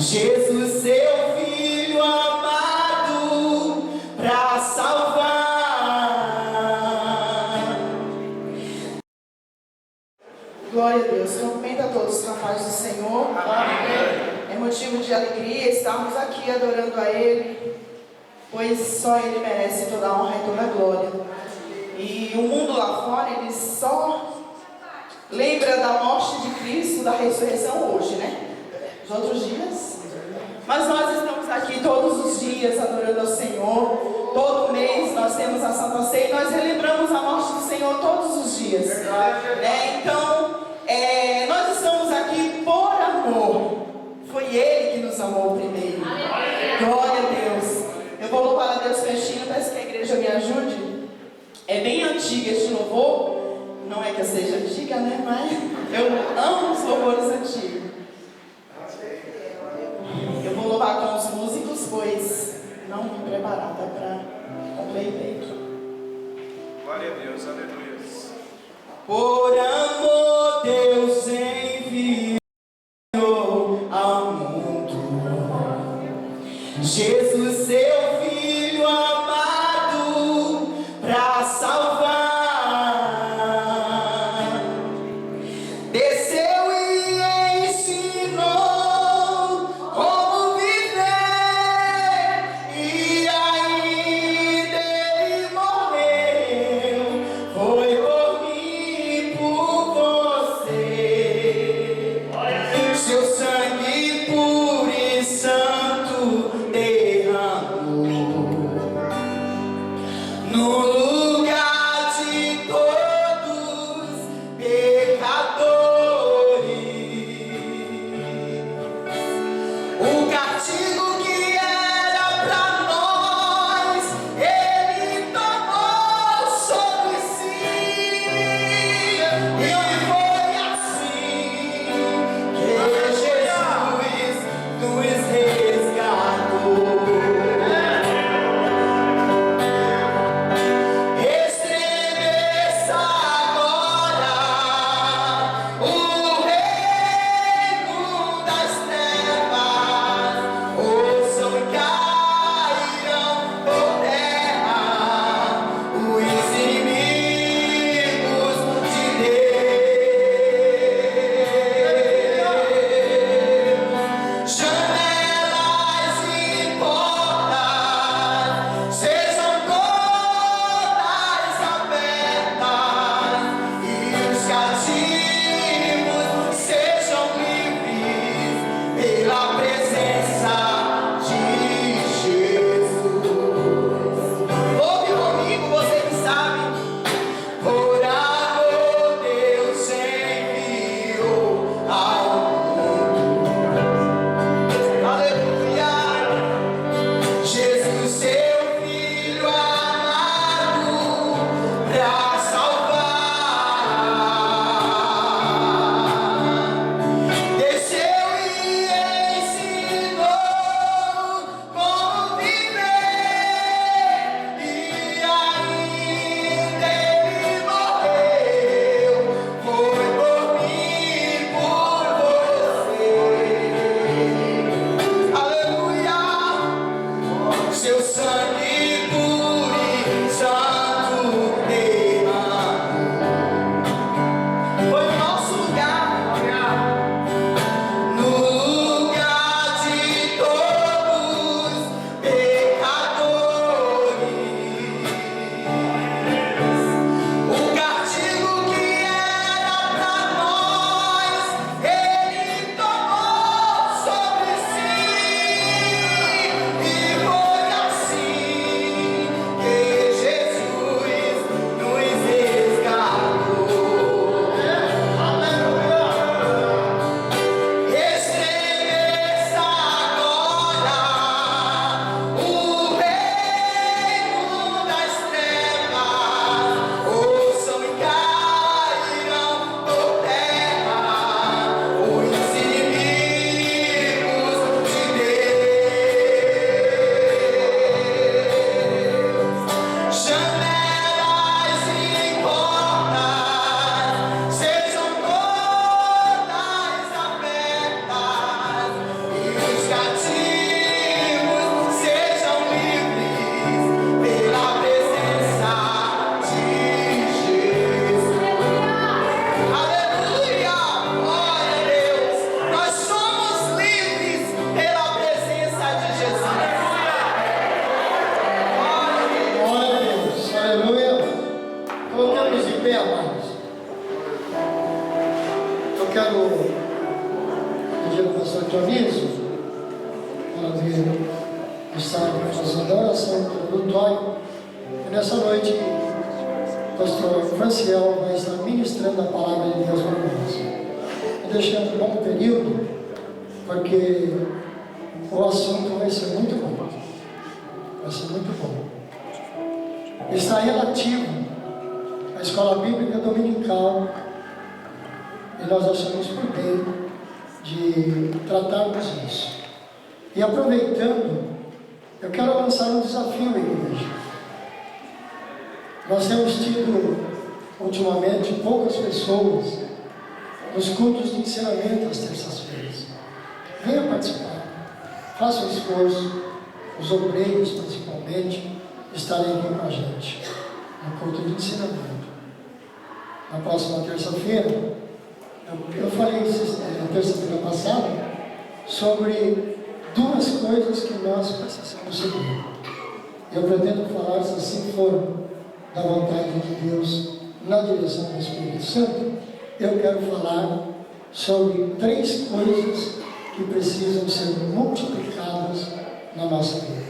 Jesus, seu Filho amado, para salvar. Glória a Deus. Cumprimento a todos com a paz do Senhor. Amém. É motivo de alegria estarmos aqui adorando a Ele, pois só Ele merece toda a honra e toda a glória. E o mundo lá fora, ele só lembra da morte de Cristo, da ressurreição hoje, né? Os outros dias. Mas nós estamos aqui todos os dias adorando ao Senhor. Todo mês nós temos a Santa Ceia e nós relembramos a morte do Senhor todos os dias. Né? Então, nós estamos aqui por amor. Foi Ele que nos amou primeiro. Glória a Deus. Eu vou louvar a Deus festinho, peço que a igreja me ajude. É bem antiga este louvor. Não é que eu seja antiga, né? Mas eu amo os louvores antigos. Eu vou louvar com os músicos, pois não vim preparada para o playback. Glória a Deus, aleluia. Por amor Deus enviou ao mundo Jesus, seu Filho amado, para salvar. Desceu e ensinou como viver, e ainda Ele morreu. Foi por mim e por você. Seu sangue puro e santo derramou. quero pedir ao pastor Dionísio para vir estar fazendo a oração introdutória. E nessa noite, o pastor Franciel vai estar ministrando a palavra de Deus para nós. E deixando um bom período, porque o assunto vai ser muito bom. Vai ser muito bom. Está relativo à escola bíblica dominical. E nós achamos por bem de tratarmos isso. E aproveitando, eu quero lançar um desafio à igreja. Nós temos tido, ultimamente, poucas pessoas nos cultos de ensinamento às terças-feiras. Venha participar. Faça um esforço, os obreiros principalmente, estarem aqui com a gente, no culto de ensinamento. Na próxima terça-feira, eu falei na terça-feira passada sobre duas coisas que nós precisamos seguir. Eu pretendo falar, se assim for da vontade de Deus, na direção do Espírito Santo, eu quero falar sobre 3 coisas que precisam ser multiplicadas na nossa vida,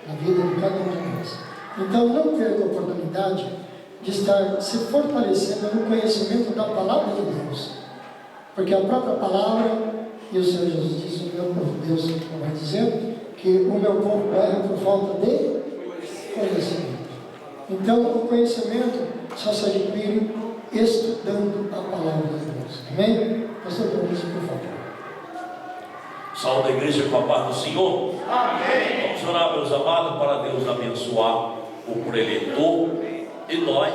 na vida de cada um de nós. Então não perca a oportunidade de estar se fortalecendo no conhecimento da palavra de Deus. Porque a própria palavra, e o Senhor Jesus disse, o meu povo, Deus vai dizendo, que o meu povo erra por falta de conhecimento. Então, o conhecimento só se adquire estudando a palavra de Deus. Amém? Pastor Dionísio, por favor. Saúde a igreja com a paz do Senhor. Amém. Vamos orar, meus amados, para Deus abençoar o preletor e nós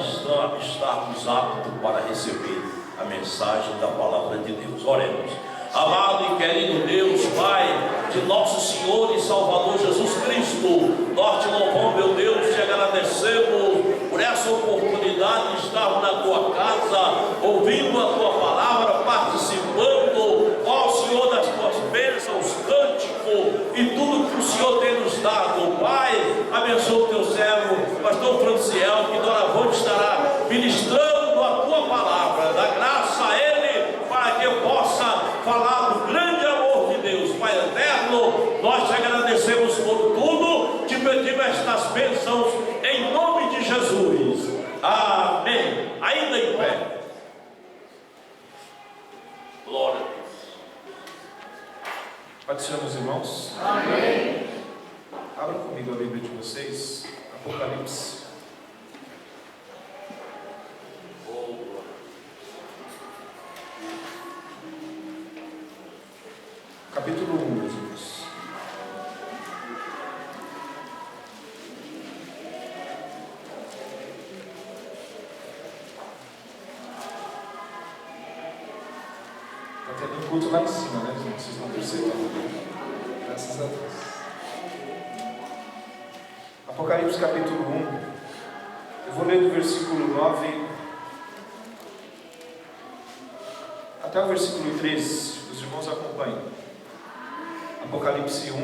estarmos aptos para receber a mensagem da palavra de Deus. Oremos. Amado e querido Deus, Pai de nosso Senhor e Salvador Jesus Cristo, nós te louvamos, meu Deus, te agradecemos por essa oportunidade de estarmos na tua casa, ouvindo a tua palavra, participando, ó Senhor, das tuas bênçãos, cântico e tudo que o Senhor tem nos dado. Pai, abençoa o teu servo, pastor Franciel, que doravante estará ministrando a tua palavra, dá graça a ele, para que eu possa falar do grande amor de Deus. Pai eterno, nós te agradecemos por tudo, te pedimos estas bênçãos em nome de Jesus. Amém. Ainda em pé. Glória a Deus. Pode ser, meus irmãos? Amém. Abra comigo a Bíblia de vocês, Apocalipse. Capítulo 1, meus irmãos. Está tendo um culto lá em cima, né, gente? Vocês estão percebendo. Graças a Deus. Apocalipse capítulo 1. Eu vou ler do versículo 9 até o versículo 13. Os irmãos acompanham. Apocalipse 1,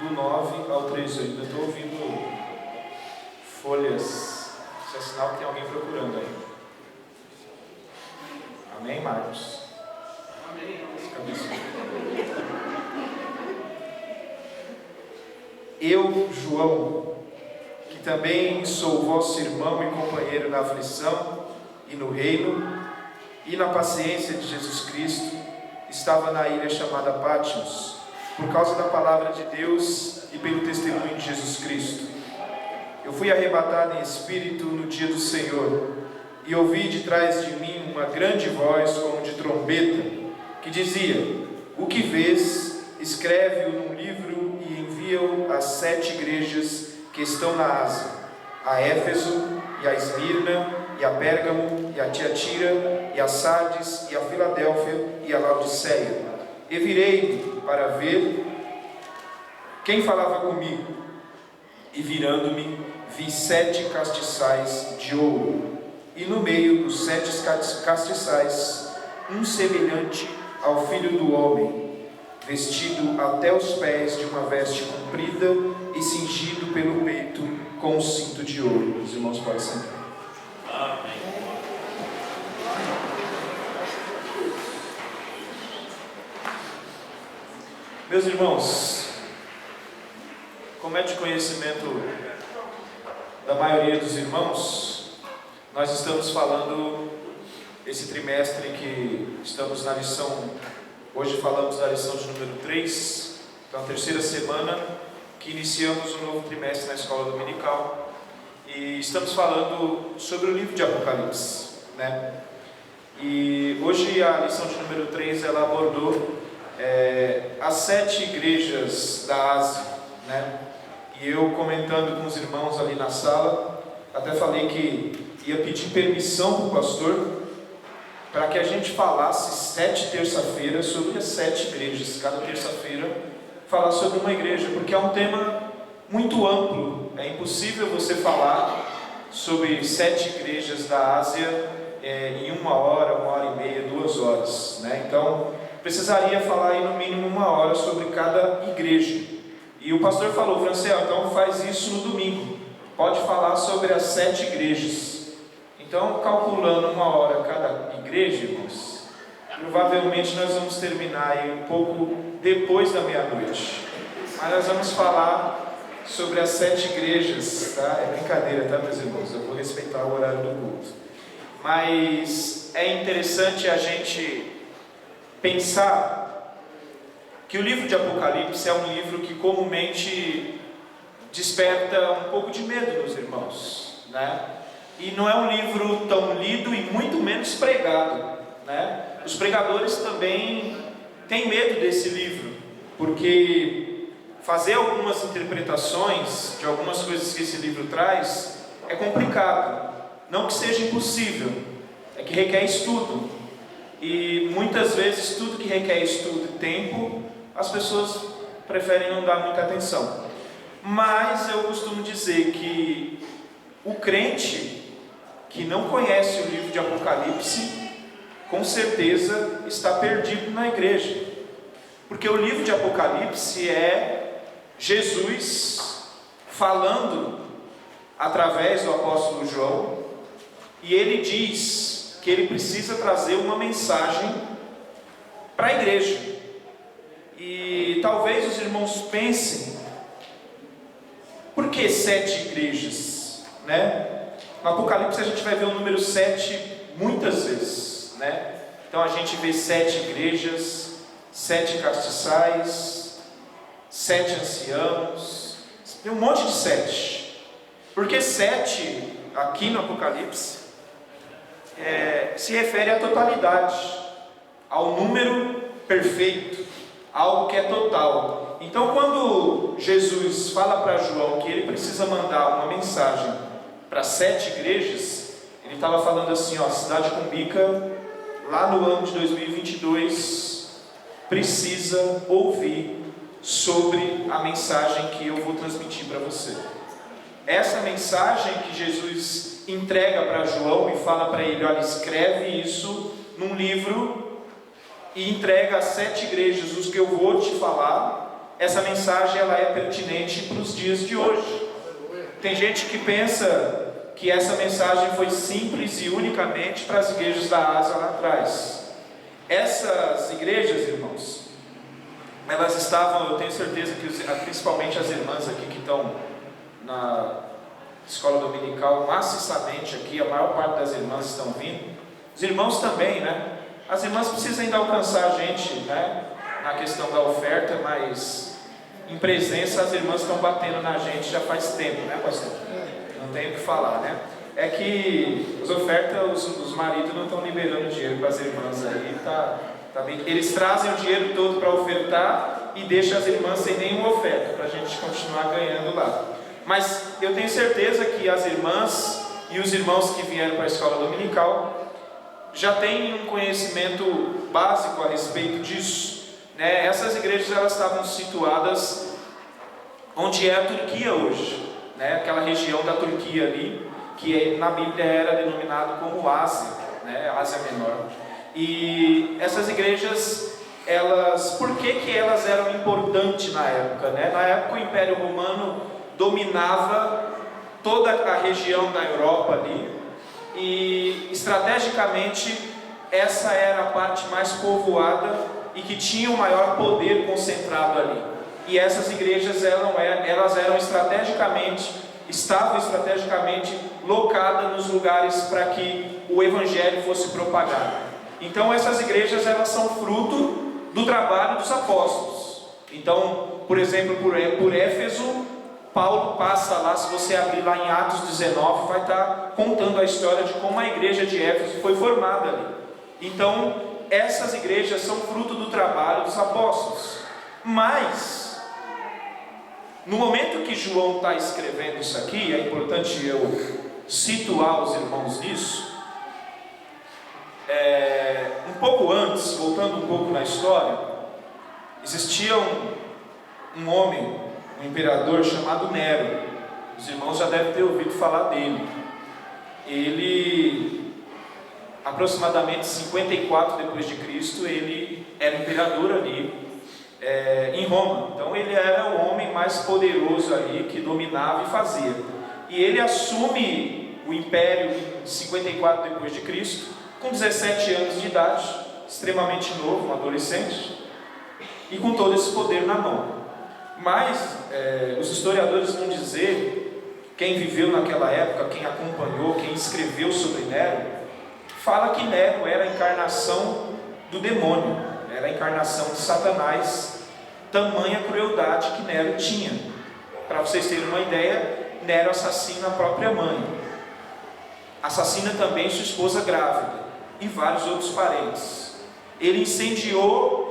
do 9 ao 13. Eu estou ouvindo folhas. Isso é sinal que tem alguém procurando aí. Amém, Marcos? Amém. Eu, João, que também sou vosso irmão e companheiro na aflição e no reino e na paciência de Jesus Cristo, estava na ilha chamada Patmos, por causa da palavra de Deus e pelo testemunho de Jesus Cristo. Eu fui arrebatado em espírito no dia do Senhor, e ouvi de trás de mim uma grande voz como de trombeta, que dizia: o que vês, escreve-o num livro e envia-o às 7 igrejas que estão na Ásia, a Éfeso, e a Esmirna, e a Pérgamo, e a Tiatira, e a Sardes, e a Filadélfia, e a Laodiceia. E virei para ver quem falava comigo, e virando-me, vi 7 castiçais de ouro, e no meio dos 7 castiçais, um semelhante ao Filho do Homem, vestido até os pés de uma veste comprida e cingido pelo peito com um cinto de ouro. Os irmãos podem sentar. Amém. Meus irmãos, como é de conhecimento da maioria dos irmãos, nós estamos falando esse trimestre que estamos na lição, hoje falamos da lição de número 3, então a terceira semana que iniciamos um novo trimestre na escola dominical, e estamos falando sobre o livro de Apocalipse, né? E hoje a lição de número 3 ela abordou as 7 igrejas da Ásia, né? E eu comentando com os irmãos ali na sala, até falei que ia pedir permissão para o pastor para que a gente falasse 7 terça-feiras sobre as 7 igrejas, cada terça-feira falar sobre uma igreja, porque é um tema muito amplo, é impossível você falar sobre 7 igrejas da Ásia em 1 hora, 1h30, 2 horas, né? Então precisaria falar aí no mínimo 1 hora sobre cada igreja. E o pastor falou, Franciel, então faz isso no domingo, pode falar sobre as 7 igrejas. Então, calculando 1 hora cada igreja, irmãos, provavelmente nós vamos terminar aí um pouco depois da meia-noite. Mas nós vamos falar sobre as 7 igrejas, tá? É brincadeira, tá, meus irmãos? Eu vou respeitar o horário do culto. Mas é interessante a gente pensar que o livro de Apocalipse é um livro que comumente desperta um pouco de medo nos irmãos, né? E não é um livro tão lido e muito menos pregado, né? Os pregadores também têm medo desse livro, porque fazer algumas interpretações de algumas coisas que esse livro traz é complicado. Não que seja impossível, é que requer estudo. E muitas vezes tudo que requer estudo e tempo, as pessoas preferem não dar muita atenção. Mas eu costumo dizer que o crente que não conhece o livro de Apocalipse, com certeza está perdido na igreja. Porque o livro de Apocalipse é Jesus falando através do apóstolo João, e ele diz que ele precisa trazer uma mensagem para a igreja. E talvez os irmãos pensem, por que 7 igrejas, né? No Apocalipse a gente vai ver o número 7 muitas vezes, né? Então a gente vê 7 igrejas, 7 castiçais, 7 anciãos, tem um monte de 7. Porque 7 aqui no Apocalipse se refere à totalidade, ao número perfeito, algo que é total. Então quando Jesus fala para João que ele precisa mandar uma mensagem para 7 igrejas, ele estava falando assim, ó, a cidade cumbica, lá no ano de 2022, precisa ouvir sobre a mensagem que eu vou transmitir para você. Essa mensagem que Jesus entrega para João e fala para ele, olha, escreve isso num livro e entrega às 7 igrejas os que eu vou te falar. Essa mensagem ela é pertinente para os dias de hoje. Tem gente que pensa que essa mensagem foi simples e unicamente para as igrejas da Ásia lá atrás. Essas igrejas, irmãos, elas estavam, eu tenho certeza que principalmente as irmãs aqui que estão na escola dominical, maciçamente aqui, a maior parte das irmãs estão vindo. Os irmãos também, né? As irmãs precisam ainda alcançar a gente, né? Na questão da oferta, mas em presença as irmãs estão batendo na gente já faz tempo, né, pastor? Não tem o que falar, né? É que as ofertas, os maridos não estão liberando dinheiro para as irmãs aí, tá bem. Eles trazem o dinheiro todo para ofertar e deixam as irmãs sem nenhuma oferta, para a gente continuar ganhando lá. Mas eu tenho certeza que as irmãs e os irmãos que vieram para a escola dominical já têm um conhecimento básico a respeito disso, né? Essas igrejas elas estavam situadas onde é a Turquia hoje, né? Aquela região da Turquia ali, que na Bíblia era denominado como Ásia, né? Ásia Menor. E essas igrejas, por que elas eram importantes na época, né? Na época o Império Romano dominava toda a região da Europa ali, e estrategicamente essa era a parte mais povoada e que tinham maior poder concentrado ali. E essas igrejas elas estavam estrategicamente locadas nos lugares para que o evangelho fosse propagado. Então essas igrejas elas são fruto do trabalho dos apóstolos. Então, por exemplo, por Éfeso, Paulo passa lá, se você abrir lá em Atos 19, vai estar contando a história de como a igreja de Éfeso foi formada ali. Então, essas igrejas são fruto do trabalho dos apóstolos. Mas, no momento que João está escrevendo isso aqui, é importante eu situar os irmãos nisso. Um pouco antes, voltando um pouco na história, existia um homem, um imperador chamado Nero. Os irmãos já devem ter ouvido falar dele. Ele, aproximadamente 54 depois de Cristo, ele era imperador ali em Roma. Então ele era o homem mais poderoso ali, que dominava e fazia. E ele assume o império em 54 depois de Cristo, com 17 anos de idade, extremamente novo, um adolescente, e com todo esse poder na mão. Mas os historiadores vão dizer, quem viveu naquela época, quem acompanhou, quem escreveu sobre Nero, fala que Nero era a encarnação do demônio, era a encarnação de Satanás, tamanha crueldade que Nero tinha. Para vocês terem uma ideia, Nero assassina a própria mãe, assassina também sua esposa grávida e vários outros parentes. Ele incendiou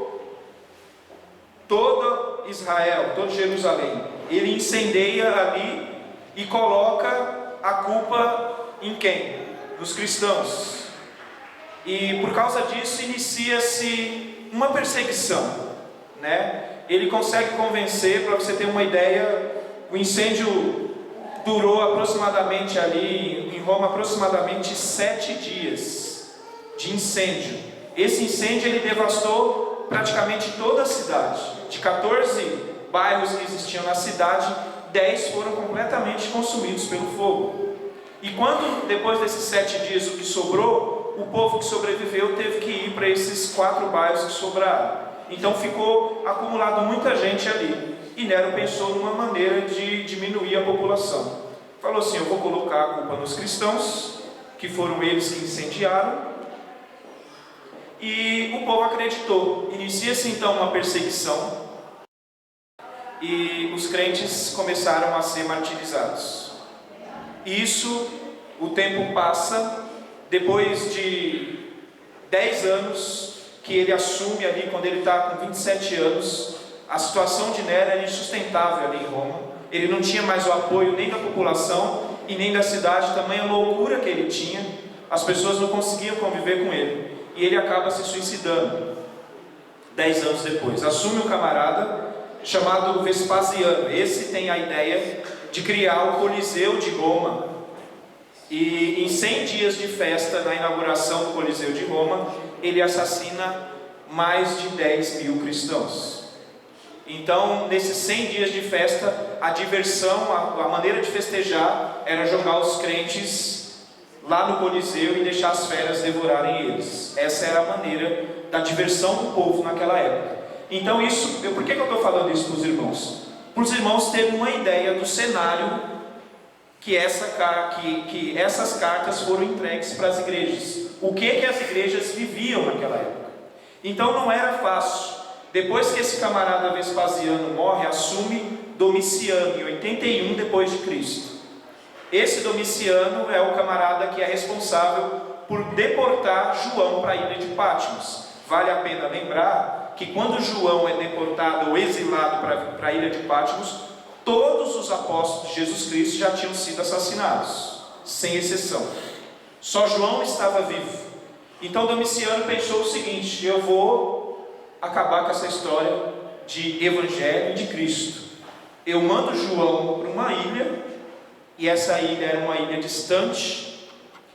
toda Israel, toda Jerusalém. Ele incendeia ali e coloca a culpa em quem? Nos cristãos. E por causa disso inicia-se uma perseguição, né? Ele consegue convencer, para você ter uma ideia, o incêndio durou aproximadamente ali em Roma aproximadamente 7 dias de incêndio. Esse incêndio ele devastou praticamente toda a cidade. De 14 bairros que existiam na cidade, 10 foram completamente consumidos pelo fogo. E quando, depois desses 7 dias, o que sobrou, o povo que sobreviveu teve que ir para esses 4 bairros que sobraram. Então ficou acumulado muita gente ali. E Nero pensou numa maneira de diminuir a população. Falou assim: eu vou colocar a culpa nos cristãos, que foram eles que incendiaram. E o povo acreditou. Inicia-se então uma perseguição e os crentes começaram a ser martirizados. Isso, o tempo passa. Depois de 10 anos que ele assume ali, quando ele está com 27 anos, a situação de Nero era insustentável ali em Roma. Ele não tinha mais o apoio nem da população e nem da cidade, tamanha loucura que ele tinha. As pessoas não conseguiam conviver com ele. E ele acaba se suicidando 10 anos depois. Assume um camarada chamado Vespasiano. Esse tem a ideia de criar o Coliseu de Roma. E em 100 dias de festa, na inauguração do Coliseu de Roma, ele assassina mais de 10 mil cristãos. Então, nesses 100 dias de festa, a diversão, a maneira de festejar era jogar os crentes lá no Coliseu e deixar as feras devorarem eles. Essa era a maneira da diversão do povo naquela época. Então por que eu estou falando isso para os irmãos? Para os irmãos terem uma ideia do cenário que essas cartas foram entregues para as igrejas. O que as igrejas viviam naquela época. Então não era fácil. Depois que esse camarada Vespasiano morre, assume Domiciano, em 81 depois de Cristo. Esse Domiciano é o camarada que é responsável por deportar João para a ilha de Patmos. Vale a pena lembrar que quando João é deportado ou exilado para a ilha de Patmos, todos os apóstolos de Jesus Cristo já tinham sido assassinados, sem exceção. Só João estava vivo. Então Domiciano pensou o seguinte: eu vou acabar com essa história de evangelho de Cristo. Eu mando João para uma ilha, e essa ilha era uma ilha distante,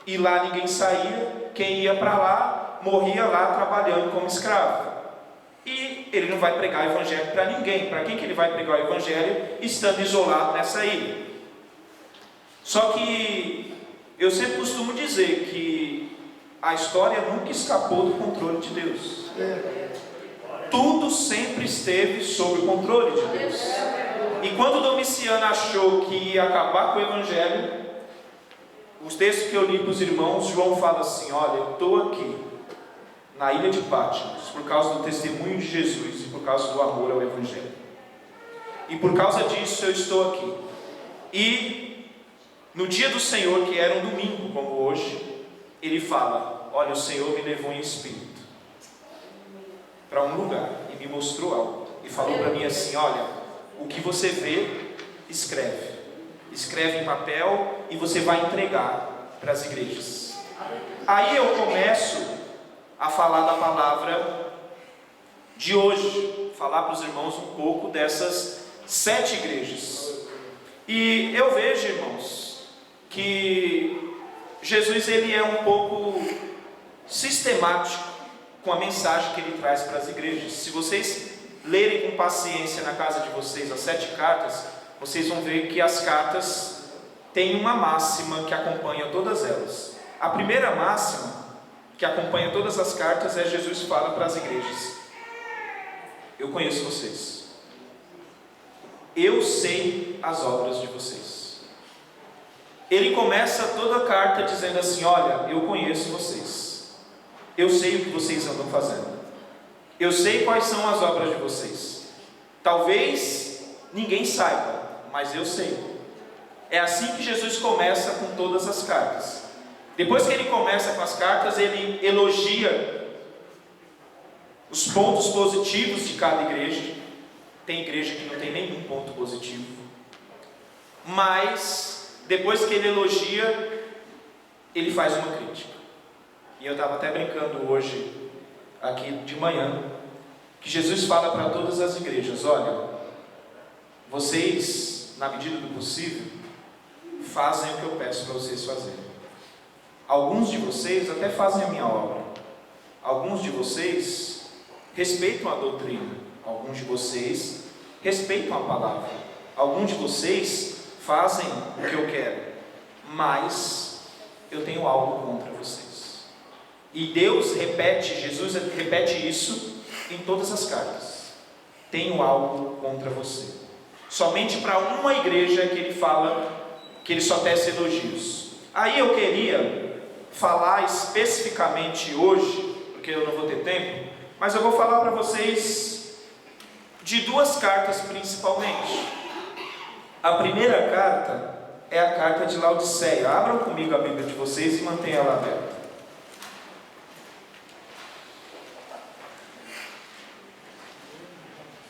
e lá ninguém saía. Quem ia para lá, morria lá trabalhando como escravo. E ele não vai pregar o evangelho para ninguém. Para quem que ele vai pregar o evangelho estando isolado nessa ilha? Só que eu sempre costumo dizer que a história nunca escapou do controle de Deus. tudo sempre esteve sob o controle de Deus. E quando Domiciano achou que ia acabar com o Evangelho, os textos que eu li para os irmãos, João fala assim: olha, eu estou aqui na ilha de Patmos por causa do testemunho de Jesus e por causa do amor ao Evangelho. E por causa disso eu estou aqui. E no dia do Senhor, que era um domingo como hoje, ele fala: olha, o Senhor me levou em espírito para um lugar e me mostrou algo. E falou para mim assim: olha, o que você vê, escreve. Escreve em papel e você vai entregar para as igrejas. Aí eu começo a falar da palavra de hoje, falar para os irmãos um pouco dessas 7 igrejas. E eu vejo, irmãos, que Jesus ele é um pouco sistemático com a mensagem que ele traz para as igrejas. Se vocês lerem com paciência na casa de vocês as 7 cartas, vocês vão ver que as cartas têm uma máxima que acompanha todas elas. A primeira máxima que acompanha todas as cartas é: Jesus fala para as igrejas: eu conheço vocês, eu sei as obras de vocês. Ele começa toda a carta dizendo assim: olha, eu conheço vocês, eu sei o que vocês andam fazendo, eu sei quais são as obras de vocês. Talvez ninguém saiba, mas eu sei. É assim que Jesus começa com todas as cartas. Depois que ele começa com as cartas, ele elogia os pontos positivos de cada igreja. Tem igreja que não tem nenhum ponto positivo. Mas, depois que ele elogia, ele faz uma crítica. E eu estava até brincando hoje, aqui de manhã, que Jesus fala para todas as igrejas: olha, vocês, na medida do possível, fazem o que eu peço para vocês fazerem. Alguns de vocês até fazem a minha obra. Alguns de vocês respeitam a doutrina. Alguns de vocês respeitam a palavra. Alguns de vocês fazem o que eu quero. Mas eu tenho algo contra vocês. E Deus repete, Jesus repete isso em todas as cartas: tenho algo contra você. Somente para uma igreja que ele fala que ele só tece elogios. Aí eu queria falar especificamente hoje, porque eu não vou ter tempo, mas eu vou falar para vocês de 2 cartas principalmente. A primeira carta é a carta de Laodiceia. Abram comigo a Bíblia de vocês e mantenham ela aberta.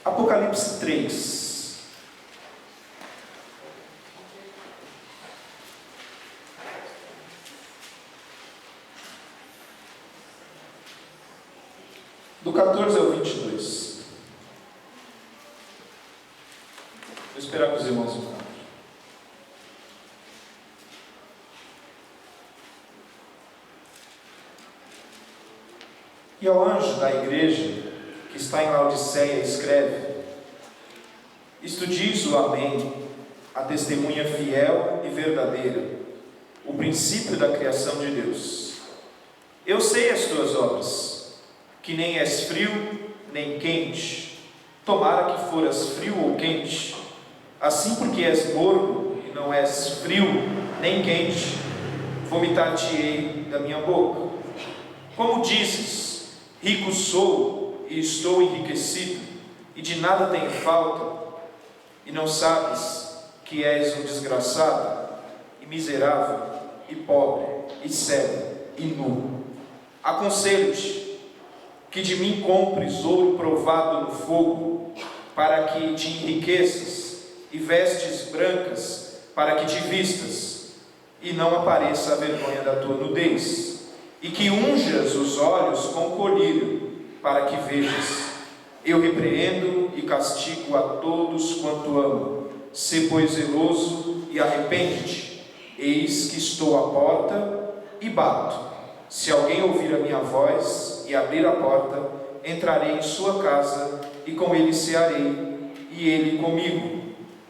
Apocalipse 3. Do 14 ao 22. Vou esperar que os irmãos encontrem. E ao anjo da igreja que está em Laodiceia escreve: isto diz o Amém, a testemunha fiel e verdadeira, o princípio da criação de Deus. Eu sei as tuas obras, que nem és frio nem quente. Tomara que foras frio ou quente. Assim, porque és morno e não és frio nem quente, vomitar-te-ei da minha boca. Como dizes: rico sou e estou enriquecido, e de nada tenho falta, e não sabes que és um desgraçado, e miserável, e pobre, e cego, e nu. Aconselho-te que de mim compres ouro provado no fogo, para que te enriqueças, e vestes brancas, para que te vistas, e não apareça a vergonha da tua nudez, e que unjas os olhos com colírio, para que vejas. Eu repreendo e castigo a todos quanto amo. Sê, pois, zeloso e arrepende-te. Eis que estou à porta e bato. Se alguém ouvir a minha voz e abrir a porta, entrarei em sua casa e com ele cearei, e ele comigo.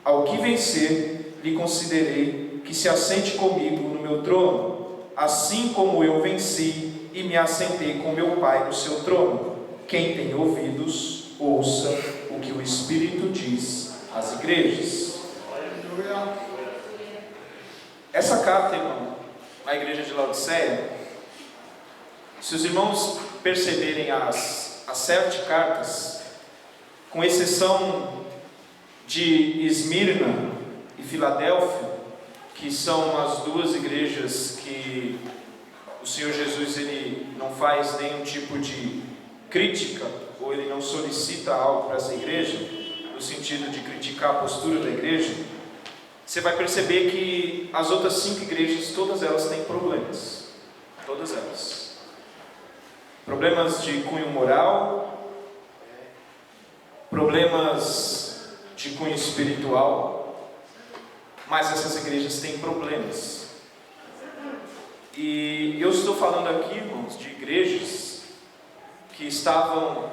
Ao que vencer, lhe concederei que se assente comigo no meu trono, assim como eu venci e me assentei com meu Pai no seu trono. Quem tem ouvidos, ouça o que o Espírito diz às igrejas. Essa carta, irmão, na igreja de Laodiceia, se os irmãos perceberem as 7 cartas, com exceção de Esmirna e Filadélfia, que são as 2 igrejas que o Senhor Jesus ele não faz nenhum tipo de crítica, ou ele não solicita algo para essa igreja, no sentido de criticar a postura da igreja, você vai perceber que as outras 5 igrejas, todas elas têm problemas. Todas elas. Problemas de cunho moral, problemas de cunho espiritual, mas essas igrejas têm problemas. E eu estou falando aqui, irmãos, de igrejas que estavam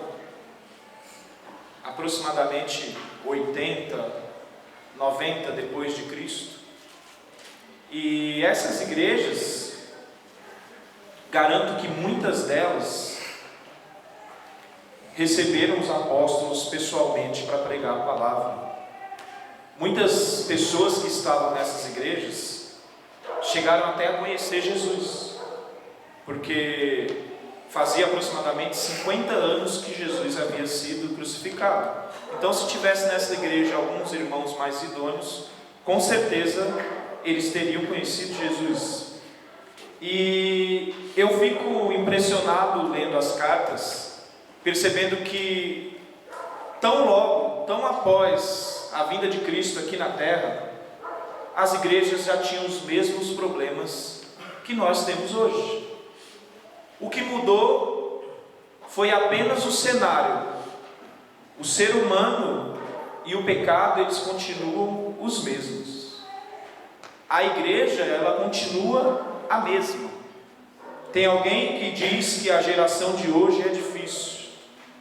aproximadamente 80, 90 depois de Cristo. E essas igrejas, garanto que muitas delas receberam os apóstolos pessoalmente para pregar a palavra. Muitas pessoas que estavam nessas igrejas chegaram até a conhecer Jesus, porque fazia aproximadamente 50 anos que Jesus havia sido crucificado. Então, se tivesse nessa igreja alguns irmãos mais idôneos, com certeza eles teriam conhecido Jesus. E eu fico impressionado lendo as cartas, percebendo que tão logo, tão após a vinda de Cristo aqui na terra, as igrejas já tinham os mesmos problemas que nós temos hoje. O que mudou foi apenas o cenário. O ser humano e o pecado, eles continuam os mesmos. A igreja, ela continua a mesma. Tem alguém que diz que a geração de hoje é difícil,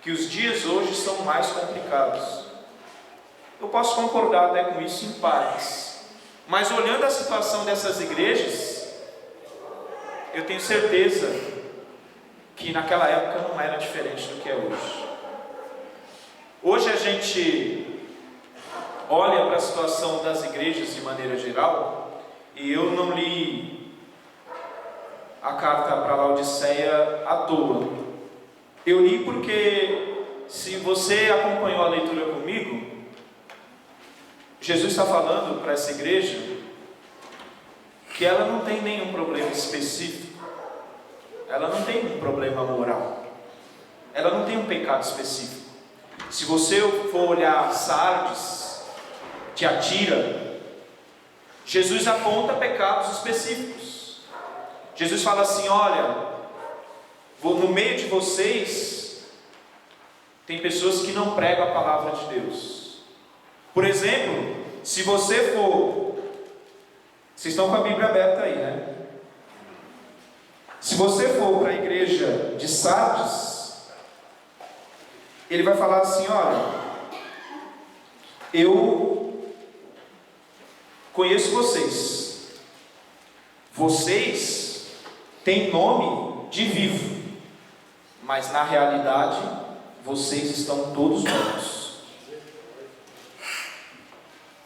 que os dias hoje são mais complicados. Eu posso concordar até com isso em partes, mas olhando a situação dessas igrejas, eu tenho certeza que naquela época não era diferente do que é hoje. Hoje a gente olha para a situação das igrejas de maneira geral, e eu não li a carta para Laodiceia à toa. Eu li porque, se você acompanhou a leitura comigo, Jesus está falando para essa igreja que ela não tem nenhum problema específico. Ela não tem um problema moral. Ela não tem um pecado específico. Se você for olhar Sardes, Tiatira, Jesus aponta pecados específicos. Jesus fala assim: olha, no meio de vocês tem pessoas que não pregam a palavra de Deus. Por exemplo, se você for... Vocês estão com a Bíblia aberta aí, né? Se você for para a igreja de Sardes, ele vai falar assim: olha, eu conheço vocês. Vocês têm nome de vivo, mas na realidade vocês estão todos mortos.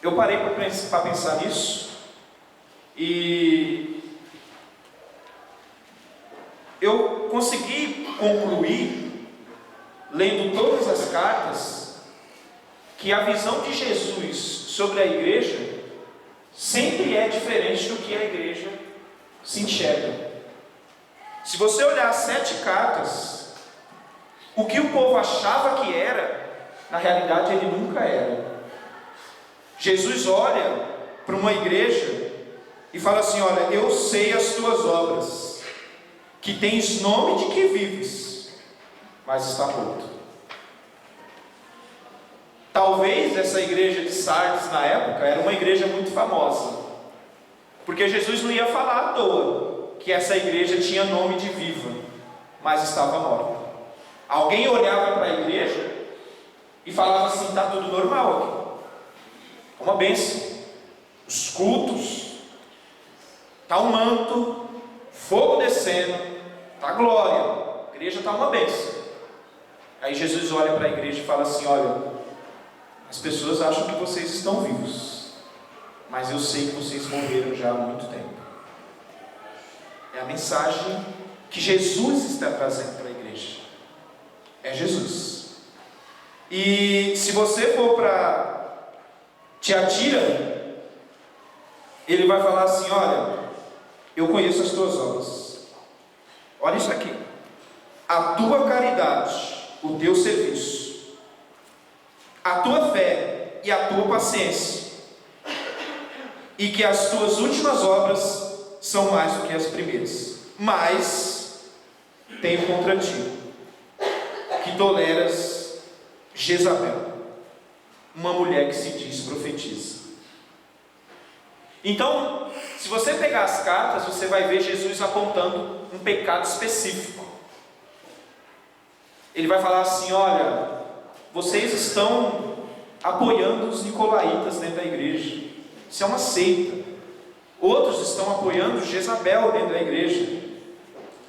Eu parei para pensar nisso e eu consegui concluir, lendo todas as cartas, que a visão de Jesus sobre a igreja sempre é diferente do que a igreja se enxerga. Se você olhar as 7 cartas, o que o povo achava que era, na realidade ele nunca era. Jesus olha para uma igreja e fala assim: olha, eu sei as tuas obras, que tens nome de que vives, mas está morto. Talvez essa igreja de Sardes na época era uma igreja muito famosa, porque Jesus não ia falar à toa que essa igreja tinha nome de viva, mas estava morta. Alguém olhava para a igreja e falava assim: está tudo normal aqui, uma bênção, os cultos, está um manto, fogo descendo, está glória, a igreja está uma bênção. Aí Jesus olha para a igreja e fala assim: olha, as pessoas acham que vocês estão vivos, mas eu sei que vocês morreram já há muito tempo. É a mensagem que Jesus está trazendo para a igreja. É Jesus. E se você for para Tiatira, ele vai falar assim: olha, eu conheço as tuas obras. Olha isso aqui. A tua caridade, o teu serviço, a tua fé e a tua paciência, e que as tuas últimas obras são mais do que as primeiras. Mas tenho contra ti que toleras Jezabel, uma mulher que se diz profetiza. Então, se você pegar as cartas, você vai ver Jesus apontando um pecado específico. Ele vai falar assim: olha, vocês estão apoiando os nicolaítas dentro da igreja. Isso é uma seita. Outros estão apoiando Jezabel dentro da igreja,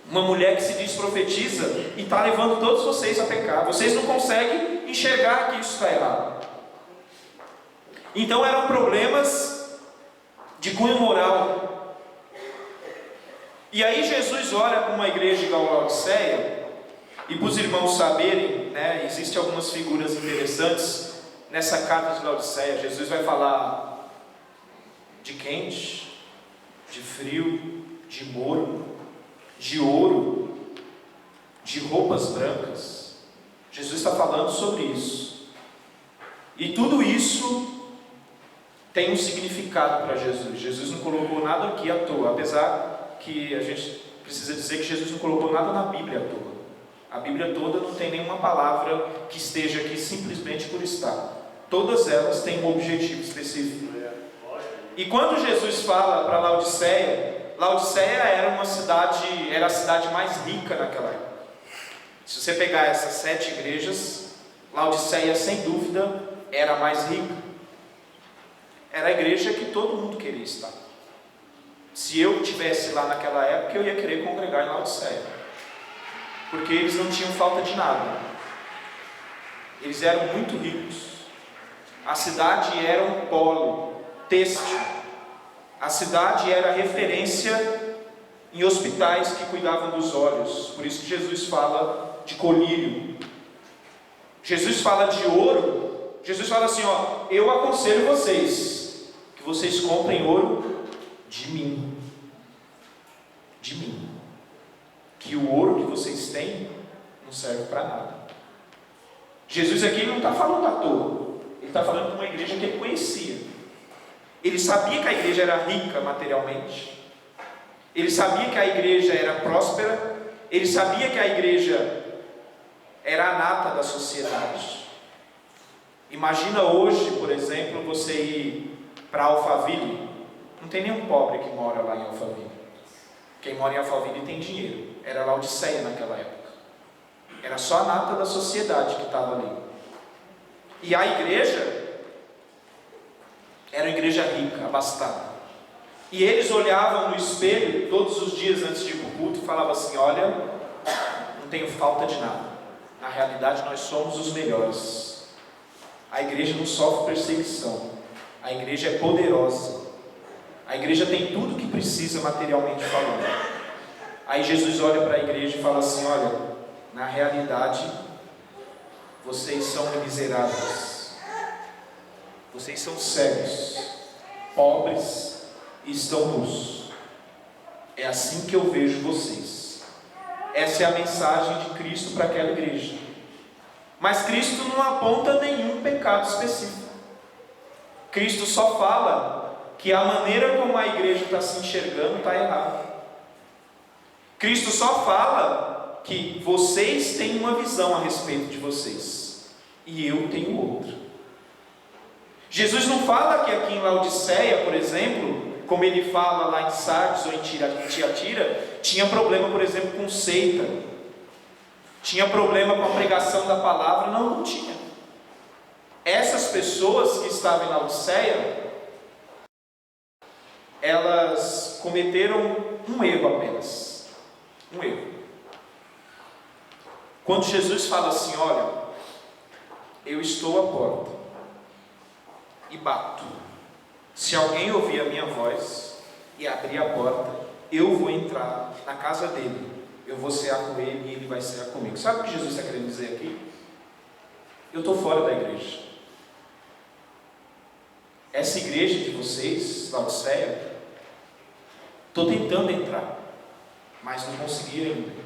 uma mulher que se diz profetiza e está levando todos vocês a pecar. Vocês não conseguem enxergar que isso está errado. Então eram problemas de cunho moral. E aí Jesus olha para uma igreja de Laodiceia, e para os irmãos saberem, né, existem algumas figuras interessantes nessa carta de Laodiceia. Jesus vai falar de quente, de frio, de morno, de ouro, de roupas brancas. Jesus está falando sobre isso. E tudo isso tem um significado para Jesus. Jesus não colocou nada aqui à toa, apesar que a gente precisa dizer que Jesus não colocou nada na Bíblia à toa. A Bíblia toda não tem nenhuma palavra que esteja aqui simplesmente por estar. Todas elas têm um objetivo específico. E quando Jesus fala para Laodiceia, Laodiceia era a cidade mais rica naquela época. Se você pegar essas 7 igrejas, Laodiceia, sem dúvida, era a mais rica. Era a igreja que todo mundo queria estar. Se eu estivesse lá naquela época, eu ia querer congregar em Laodiceia, porque eles não tinham falta de nada. Eles eram muito ricos. A cidade era um polo têxtil. A cidade era referência em hospitais que cuidavam dos olhos. Por isso que Jesus fala de colírio. Jesus fala de ouro. Jesus fala assim: ó, eu aconselho vocês que vocês comprem ouro de mim. De mim. Que o ouro que vocês têm não serve para nada. Jesus aqui não está falando à toa. Ele está falando de uma igreja que ele conhecia. Ele sabia que a igreja era rica materialmente. Ele sabia que a igreja era próspera. Ele sabia que a igreja era a nata da sociedade. Imagina hoje, por exemplo, você ir para Alphaville. Não tem nenhum pobre que mora lá em Alphaville. Quem mora em Alphaville tem dinheiro. Era Laodiceia naquela época. Era só a nata da sociedade que estava ali. E a igreja era uma igreja rica, abastada. E eles olhavam no espelho todos os dias antes de ir para o culto e falavam assim: olha, não tenho falta de nada. Na realidade nós somos os melhores. A igreja não sofre perseguição. A igreja é poderosa. A igreja tem tudo o que precisa materialmente falando. Aí Jesus olha para a igreja e fala assim: olha, na realidade vocês são miseráveis. Vocês são cegos, pobres e estão nus. É assim que eu vejo vocês. Essa é a mensagem de Cristo para aquela igreja. Mas Cristo não aponta nenhum pecado específico. Cristo só fala que a maneira como a igreja está se enxergando está errada. Cristo só fala que vocês têm uma visão a respeito de vocês e eu tenho outra. Jesus não fala que aqui em Laodiceia, por exemplo, como ele fala lá em Sardes ou em Tiatira, tinha problema, por exemplo, com seita, tinha problema com a pregação da palavra. Não tinha. Essas pessoas que estavam em Laodiceia, elas cometeram um erro apenas. Um erro. Quando Jesus fala assim: olha, eu estou à porta e bato. Se alguém ouvir a minha voz e abrir a porta, eu vou entrar na casa dele, eu vou cear com ele e ele vai cear comigo. Sabe o que Jesus está querendo dizer aqui? Eu estou fora da igreja. Essa igreja de vocês, Laodiceia, estou tentando entrar, mas não consegui ainda.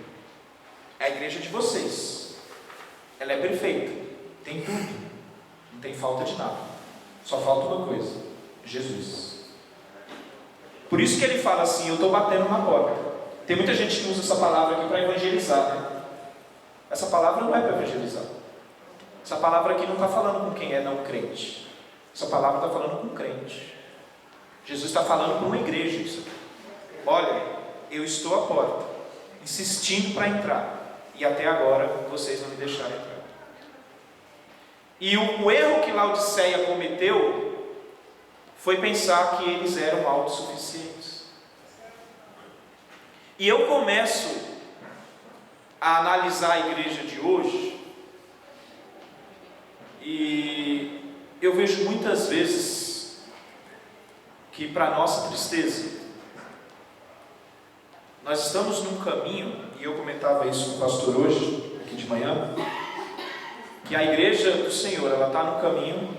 É a igreja de vocês. Ela é perfeita, tem tudo, não tem falta de nada. Só falta uma coisa: Jesus. Por isso que ele fala assim: eu estou batendo na porta. Tem muita gente que usa essa palavra aqui para evangelizar, né? Essa palavra não é para evangelizar. Essa palavra aqui não está falando com quem é não crente. Essa palavra está falando com crente. Jesus está falando com uma igreja isso aqui. Olha, eu estou à porta, insistindo para entrar, e até agora vocês não me deixaram entrar. E o erro que Laodiceia cometeu foi pensar que eles eram autossuficientes. E eu começo a analisar a igreja de hoje, e eu vejo muitas vezes que, para nossa tristeza, nós estamos num caminho, e eu comentava isso com o pastor hoje, aqui de manhã, que a igreja do Senhor, ela está no caminho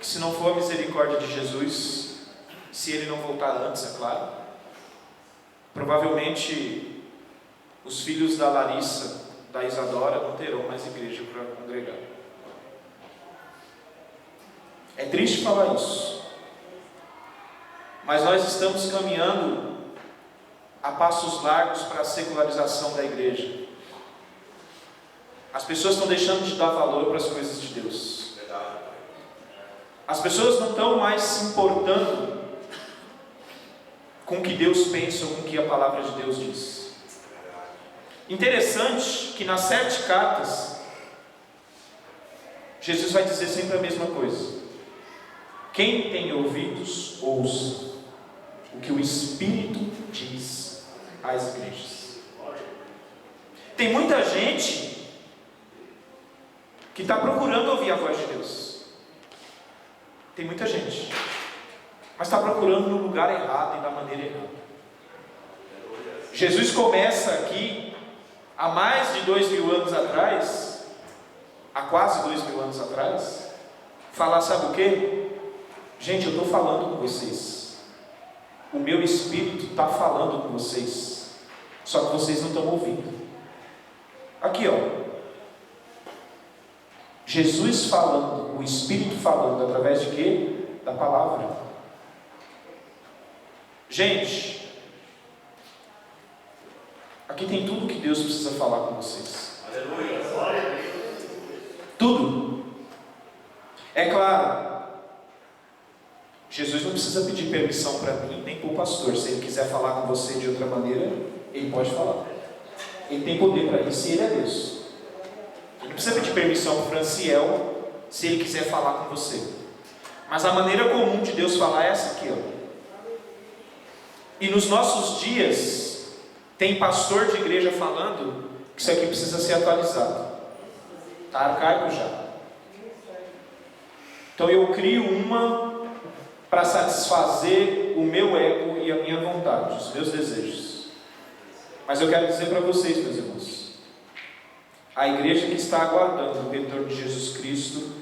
que, se não for a misericórdia de Jesus, se ele não voltar antes, é claro, provavelmente os filhos da Larissa, da Isadora, não terão mais igreja para congregar. É triste falar isso, mas nós estamos caminhando a passos largos para a secularização da igreja. As pessoas estão deixando de dar valor para as coisas de Deus. As pessoas não estão mais se importando com o que Deus pensa ou com o que a palavra de Deus diz. Interessante que nas 7 cartas, Jesus vai dizer sempre a mesma coisa: quem tem ouvidos, ouça o que o Espírito diz às igrejas. Tem muita gente que está procurando ouvir a voz de Deus. Tem muita gente, mas está procurando no lugar errado e da maneira errada. Jesus começa aqui, há mais de 2000 anos atrás, há quase 2000 anos atrás, falar, sabe o que? Gente, eu estou falando com vocês. O meu Espírito está falando com vocês. Só que vocês não estão ouvindo. Aqui, ó. Jesus falando, o Espírito falando, através de quê? Da palavra. Gente, aqui tem tudo que Deus precisa falar com vocês. Aleluia. Tudo. É claro, Jesus não precisa pedir permissão para mim, nem para o pastor. Se ele quiser falar com você de outra maneira, ele pode falar. Ele tem poder para isso, e ele é Deus. Ele não precisa pedir permissão para o Franciel, se ele quiser falar com você. Mas a maneira comum de Deus falar é essa aqui, ó. E nos nossos dias, tem pastor de igreja falando que isso aqui precisa ser atualizado. Está arcaico já. Então eu crio uma para satisfazer o meu ego e a minha vontade, os meus desejos. Mas eu quero dizer para vocês, meus irmãos, a igreja que está aguardando o retorno de Jesus Cristo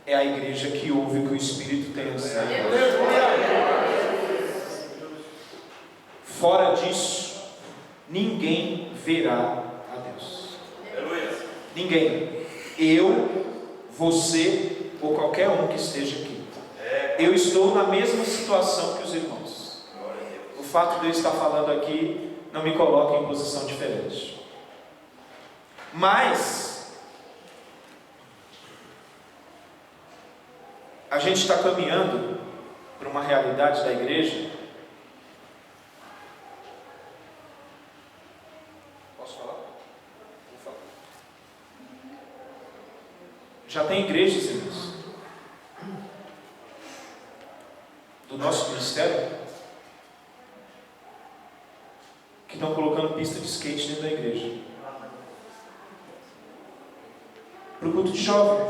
é a igreja que ouve o que o Espírito tem a dizer. Fora disso, ninguém verá a Deus. Ninguém. Eu, você ou qualquer um que esteja aqui. Eu estou na mesma situação que os irmãos. O fato de eu estar falando aqui não me coloca em posição diferente. Mas a gente está caminhando para uma realidade da igreja. Posso falar? Vou falar. Já tem igrejas, irmãos, do nosso ministério, que estão colocando pista de skate dentro da igreja. para o culto de jovem,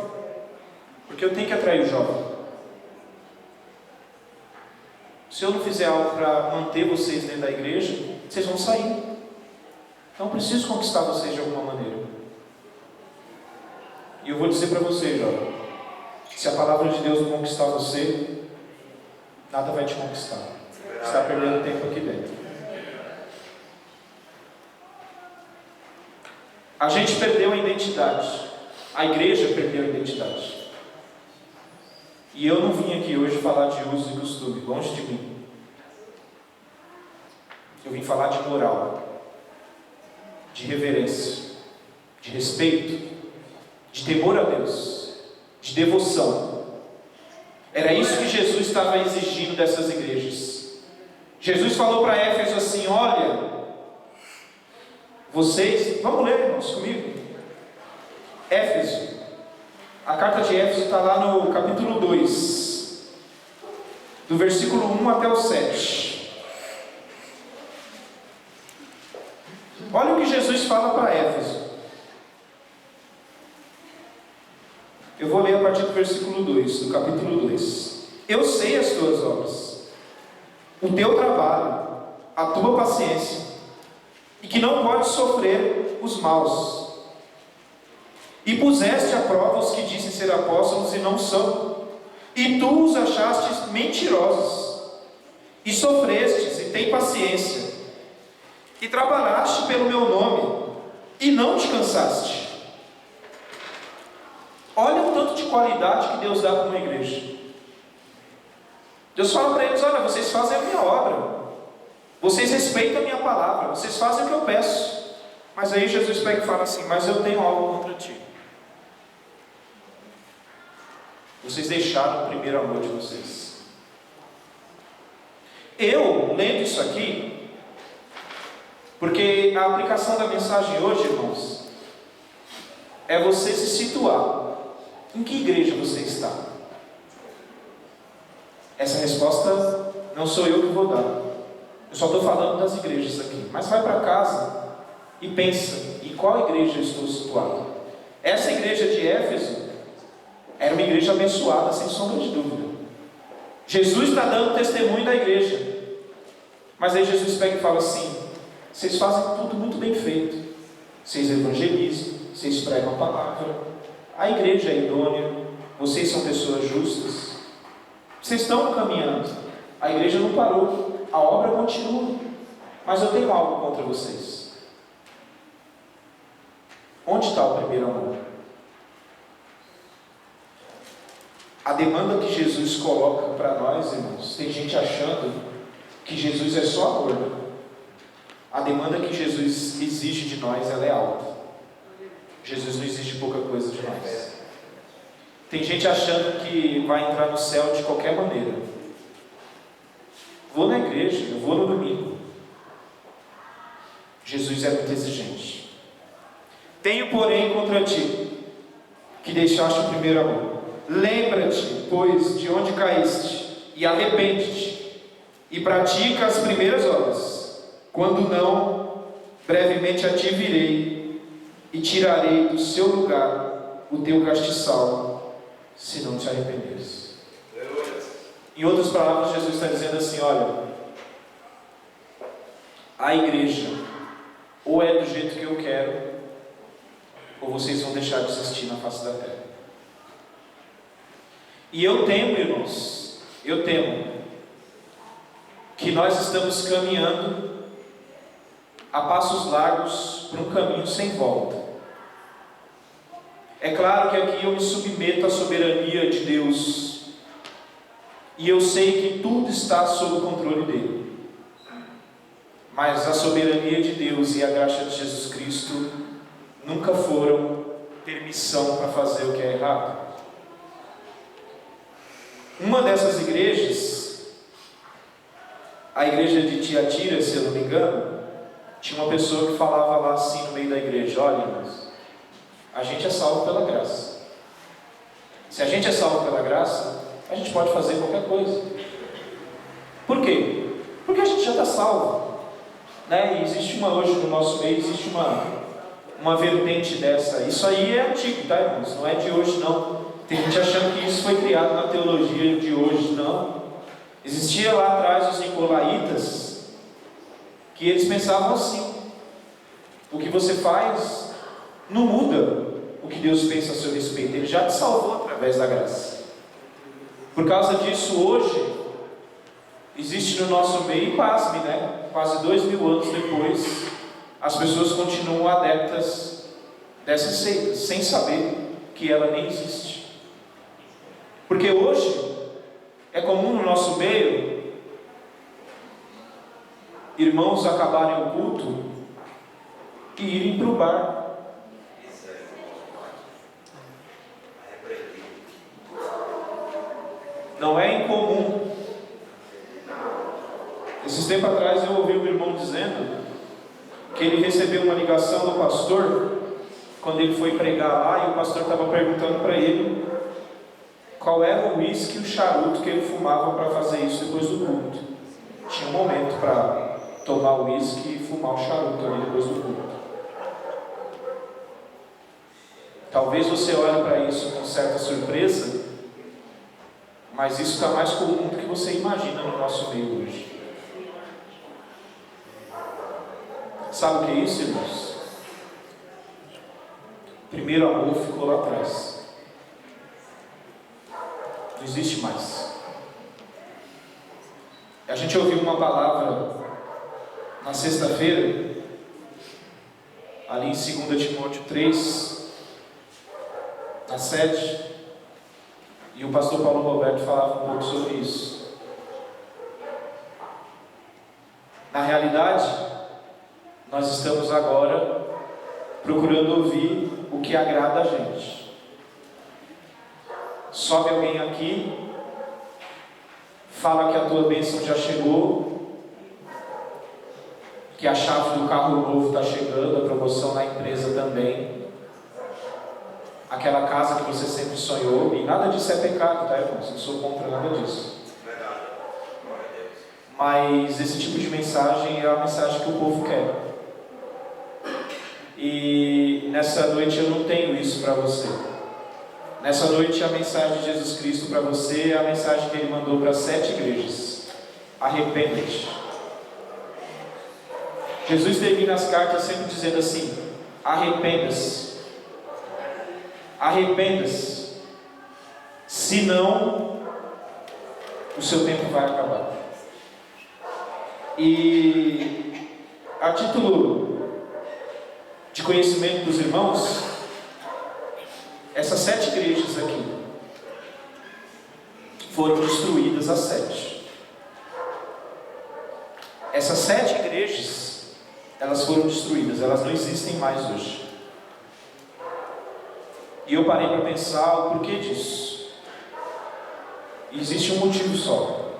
porque eu tenho que atrair o jovem. Se eu não fizer algo para manter vocês dentro da igreja, vocês vão sair. Então eu preciso conquistar vocês de alguma maneira. E eu vou dizer para vocês, jovem, se a palavra de Deus não conquistar você, nada vai te conquistar. Você está perdendo tempo aqui dentro. A gente perdeu a identidade. A igreja perdeu a identidade. E eu não vim aqui hoje falar de uso e costume, longe de mim. Eu vim falar de moral, de reverência, de respeito, de temor a Deus, de devoção. Era isso que Jesus estava exigindo dessas igrejas. Jesus falou para Éfeso assim: olha, vocês, vamos ler, irmãos, comigo? Éfeso, a carta de Éfeso está lá no capítulo 2, do versículo 1 até o 7. Olha o que Jesus fala para Éfeso. Eu vou ler a partir do versículo 2, do capítulo 2. Eu sei as tuas obras, o teu trabalho, a tua paciência, e que não podes sofrer os maus. E puseste à prova os que dizem ser apóstolos e não são, e tu os achastes mentirosos, e sofrestes e tem paciência, e trabalhaste pelo meu nome, e não te cansaste. Olha o tanto de qualidade que Deus dá para uma igreja. Deus fala para eles: olha, vocês fazem a minha obra, vocês respeitam a minha palavra, vocês fazem o que eu peço. Mas aí Jesus pega e fala assim: mas eu tenho algo contra ti. Vocês deixaram o primeiro amor de vocês. Eu, lendo isso aqui, porque a aplicação da mensagem hoje, irmãos, é você se situar. Em que igreja você está? Essa resposta não sou eu que vou dar. Eu só estou falando das igrejas aqui. Mas vai para casa e pensa: em qual igreja eu estou situado? Essa igreja de Éfeso era uma igreja abençoada, sem sombra de dúvida. Jesus está dando testemunho da igreja. Mas aí Jesus pega e fala assim: vocês fazem tudo muito bem feito. Vocês evangelizam, vocês pregam a palavra, a igreja é idônea, vocês são pessoas justas, vocês estão caminhando, a igreja não parou, a obra continua, mas eu tenho algo contra vocês. Onde está o primeiro amor? A demanda que Jesus coloca para nós, irmãos, tem gente achando que Jesus é só amor. A demanda que Jesus exige de nós, ela é alta. Jesus não exige pouca coisa de nós. Tem gente achando que vai entrar no céu de qualquer maneira. Vou na igreja, eu vou no domingo. Jesus é muito exigente. Tenho, porém, contra ti que deixaste o primeiro amor. Lembra-te, pois, de onde caíste, e arrepende-te, e pratica as primeiras obras. Quando não, brevemente a ti virei, e tirarei do seu lugar o teu castiçal, se não te arrependeres. Em outras palavras, Jesus está dizendo assim: olha, a igreja ou é do jeito que eu quero, ou vocês vão deixar de existir na face da terra. E eu temo, irmãos, eu temo que nós estamos caminhando a passos largos para um caminho sem volta. É claro que aqui eu me submeto à soberania de Deus, e eu sei que tudo está sob o controle dele. Mas a soberania de Deus e a graça de Jesus Cristo nunca foram permissão para fazer o que é errado. Uma dessas igrejas, a igreja de Tiatira, se eu não me engano, tinha uma pessoa que falava lá assim no meio da igreja: olha, irmãos, a gente é salvo pela graça. Se a gente é salvo pela graça, a gente pode fazer qualquer coisa. Por quê? Porque a gente já está salvo, né? E existe hoje no nosso meio, existe uma uma vertente dessa. Isso aí é antigo, tá, irmãos? Não é de hoje, não. Tem gente achando que isso foi criado na teologia de hoje, não. Existia lá atrás os nicolaítas, que eles pensavam assim: o que você faz não muda o que Deus pensa a seu respeito, Ele já te salvou através da graça. Por causa disso, hoje, existe no nosso meio, e pasme, né? Quase 2000 anos depois, as pessoas continuam adeptas dessas seitas, sem saber que ela nem existe. Porque hoje, é comum no nosso meio, irmãos acabarem o culto e irem para o bar. Não é incomum. Esses tempos atrás eu ouvi um irmão dizendo que ele recebeu uma ligação do pastor quando ele foi pregar lá, e o pastor estava perguntando para ele qual era o uísque e o charuto que ele fumava para fazer isso depois do culto. Tinha um momento para tomar o uísque e fumar o charuto ali depois do culto. Talvez você olhe para isso com certa surpresa, mas isso está mais comum do que você imagina no nosso meio hoje. Sabe o que é isso, irmãos? O primeiro amor ficou lá atrás. Não existe mais. A gente ouviu uma palavra na sexta-feira, ali em 2 Timóteo 3, na 7, e o pastor Paulo Roberto falava um pouco sobre isso. Na realidade, nós estamos agora procurando ouvir o que agrada a gente. Sobe alguém aqui, fala que a tua bênção já chegou, que a chave do carro novo está chegando, a promoção na empresa também, aquela casa que você sempre sonhou, e nada disso é pecado, tá, irmãos? Não sou contra nada disso. Mas esse tipo de mensagem é a mensagem que o povo quer. E nessa noite eu não tenho isso para você. Nessa noite a mensagem de Jesus Cristo para você é a mensagem que Ele mandou para 7 igrejas. Arrependa-te. Jesus termina as cartas sempre dizendo assim: arrependa-se. Arrependa-se. Senão o seu tempo vai acabar. E a título de conhecimento dos irmãos, essas 7 igrejas aqui foram destruídas às 7. Essas 7 igrejas, elas foram destruídas, elas não existem mais hoje. E eu parei para pensar o porquê disso. E existe um motivo só.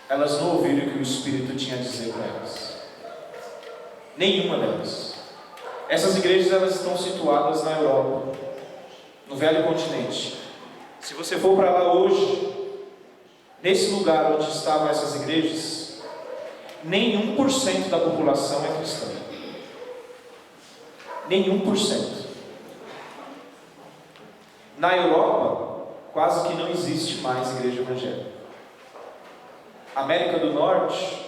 Elas não ouviram o que o Espírito tinha a dizer para elas. Nenhuma delas. Essas igrejas, elas estão situadas na Europa, no velho continente. Se você for para lá hoje, nesse lugar onde estavam essas igrejas, nem 1% da população é cristã. Nem 1%. Na Europa, quase que não existe mais igreja evangélica. América do Norte,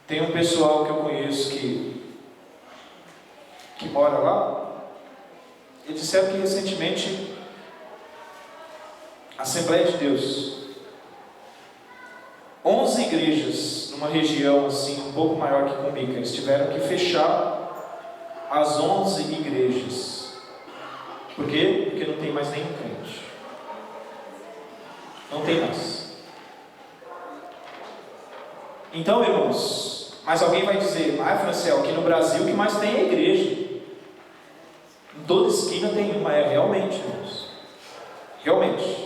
tem um pessoal que eu conheço que mora lá. Eles disseram que recentemente a Assembleia de Deus, 11 igrejas numa região assim um pouco maior que Cumbica, eles tiveram que fechar as 11 igrejas. Por quê? Porque não tem mais nenhum crente. Não tem mais. Então, irmãos, mas alguém vai dizer: Franciel, aqui no Brasil o que mais tem é igreja. Em toda esquina tem uma. É realmente, irmãos. Realmente.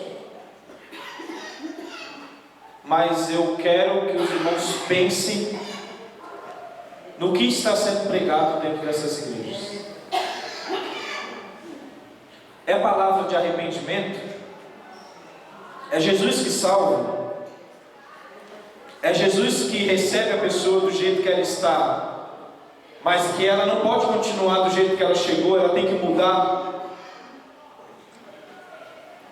Mas eu quero que os irmãos pensem no que está sendo pregado dentro dessas igrejas. É palavra de arrependimento? É Jesus que salva? É Jesus que recebe a pessoa do jeito que ela está, mas que ela não pode continuar do jeito que ela chegou, ela tem que mudar.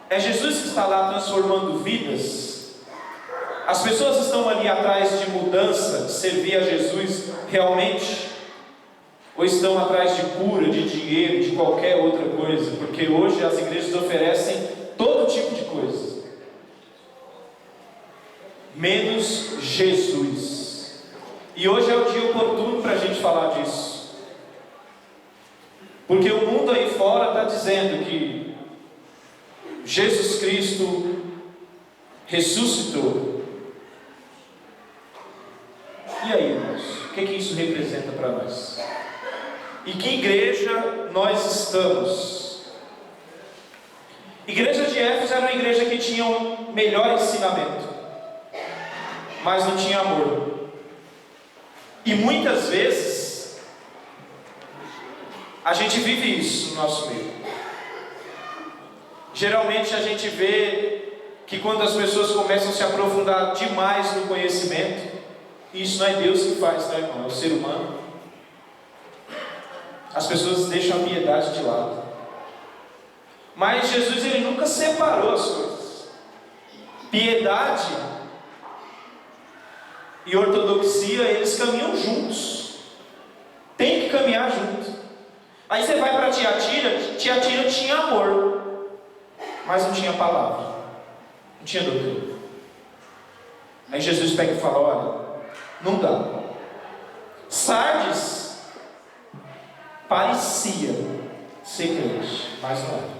É Jesus que está lá transformando vidas. As pessoas estão ali atrás de mudança, de servir a Jesus realmente? Ou estão atrás de cura, de dinheiro, de qualquer outra coisa? Porque hoje as igrejas oferecem todo tipo de coisa, menos Jesus. E hoje é o dia oportuno para a gente falar disso, porque o mundo aí fora está dizendo que Jesus Cristo ressuscitou. E aí, irmãos, o que isso representa para nós? E que igreja nós estamos? Igreja de Éfeso era uma igreja que tinha um melhor ensinamento, mas não tinha amor. E muitas vezes a gente vive isso no nosso meio. Geralmente a gente vê que quando as pessoas começam a se aprofundar demais no conhecimento, e isso não é Deus que faz, né, irmão? É o ser humano. As pessoas deixam a piedade de lado. Mas Jesus, ele nunca separou as coisas. Piedade e ortodoxia, eles caminham juntos. Tem que caminhar junto. Aí você vai para Tiatira tinha amor, mas não tinha palavra, não tinha doutrina. Aí Jesus pega e fala: olha, não dá. Sardes parecia ser crente, mas não era.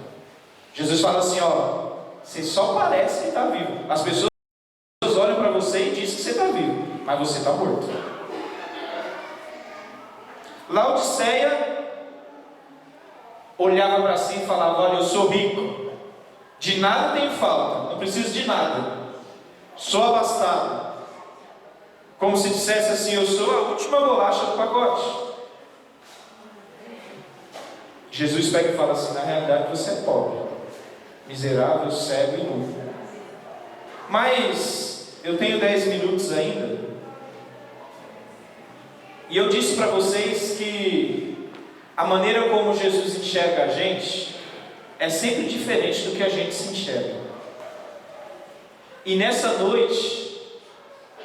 Jesus fala assim: ó, você só parece que está vivo. As pessoas olham para você e dizem que você está vivo, mas você está morto. Laodiceia olhava para si e falava: olha, eu sou rico, de nada tenho falta, não preciso de nada, sou abastado. Como se dissesse assim: eu sou a última bolacha do pacote. Jesus pega e fala assim: na realidade você é pobre, miserável, cego e nu. Mas eu tenho 10 minutos ainda, e eu disse para vocês que a maneira como Jesus enxerga a gente é sempre diferente do que a gente se enxerga. E nessa noite,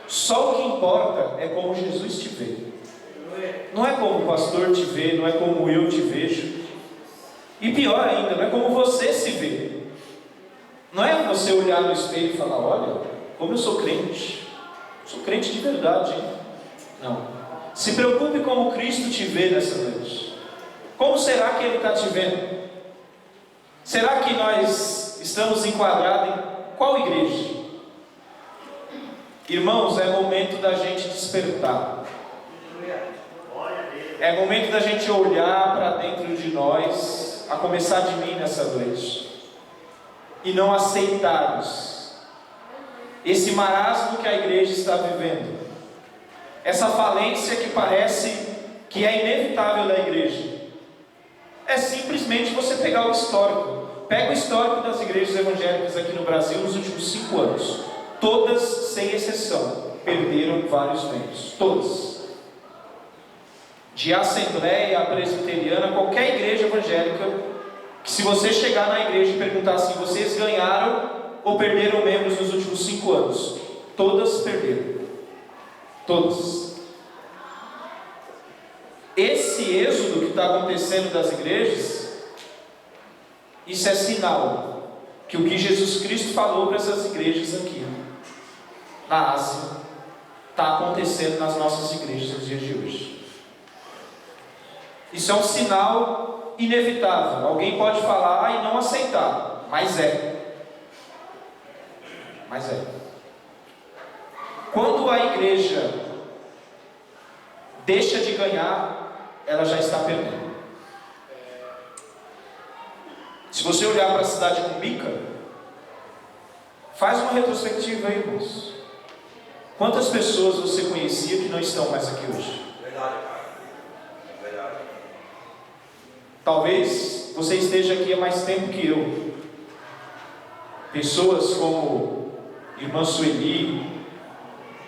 só o que importa é como Jesus te vê. Não é como o pastor te vê, não é como eu te vejo. E pior ainda, não é como você se vê. Não é você olhar no espelho e falar: olha, como eu sou crente. Sou crente de verdade, hein? Não. Se preocupe como Cristo te vê nessa noite. Como será que Ele está te vendo? Será que nós estamos enquadrados em qual igreja? Irmãos, é momento da gente despertar. É momento da gente olhar para dentro de nós, a começar de mim nessa noite, e não aceitarmos esse marasmo que a igreja está vivendo, essa falência que parece que é inevitável da igreja. É simplesmente você pegar o histórico. Pega o histórico das igrejas evangélicas aqui no Brasil nos últimos 5 anos. Todas, sem exceção, perderam vários membros. Todas. De Assembleia a Presbiteriana, qualquer igreja evangélica, que se você chegar na igreja e perguntar assim: vocês ganharam ou perderam membros nos últimos 5 anos? Todas perderam. Todas. Esse êxodo que está acontecendo das igrejas, isso é sinal que o que Jesus Cristo falou para essas igrejas aqui na Ásia está acontecendo nas nossas igrejas nos dias de hoje. Isso é um sinal inevitável. Alguém pode falar e não aceitar, mas é. Mas é. Quando a igreja deixa de ganhar, ela já está perdendo. Se você olhar para a cidade de Cumbica, faz uma retrospectiva aí, irmãos. Quantas pessoas você conhecia que não estão mais aqui hoje? Verdade, cara. Verdade. Talvez você esteja aqui há mais tempo que eu. Pessoas como irmã Sueli,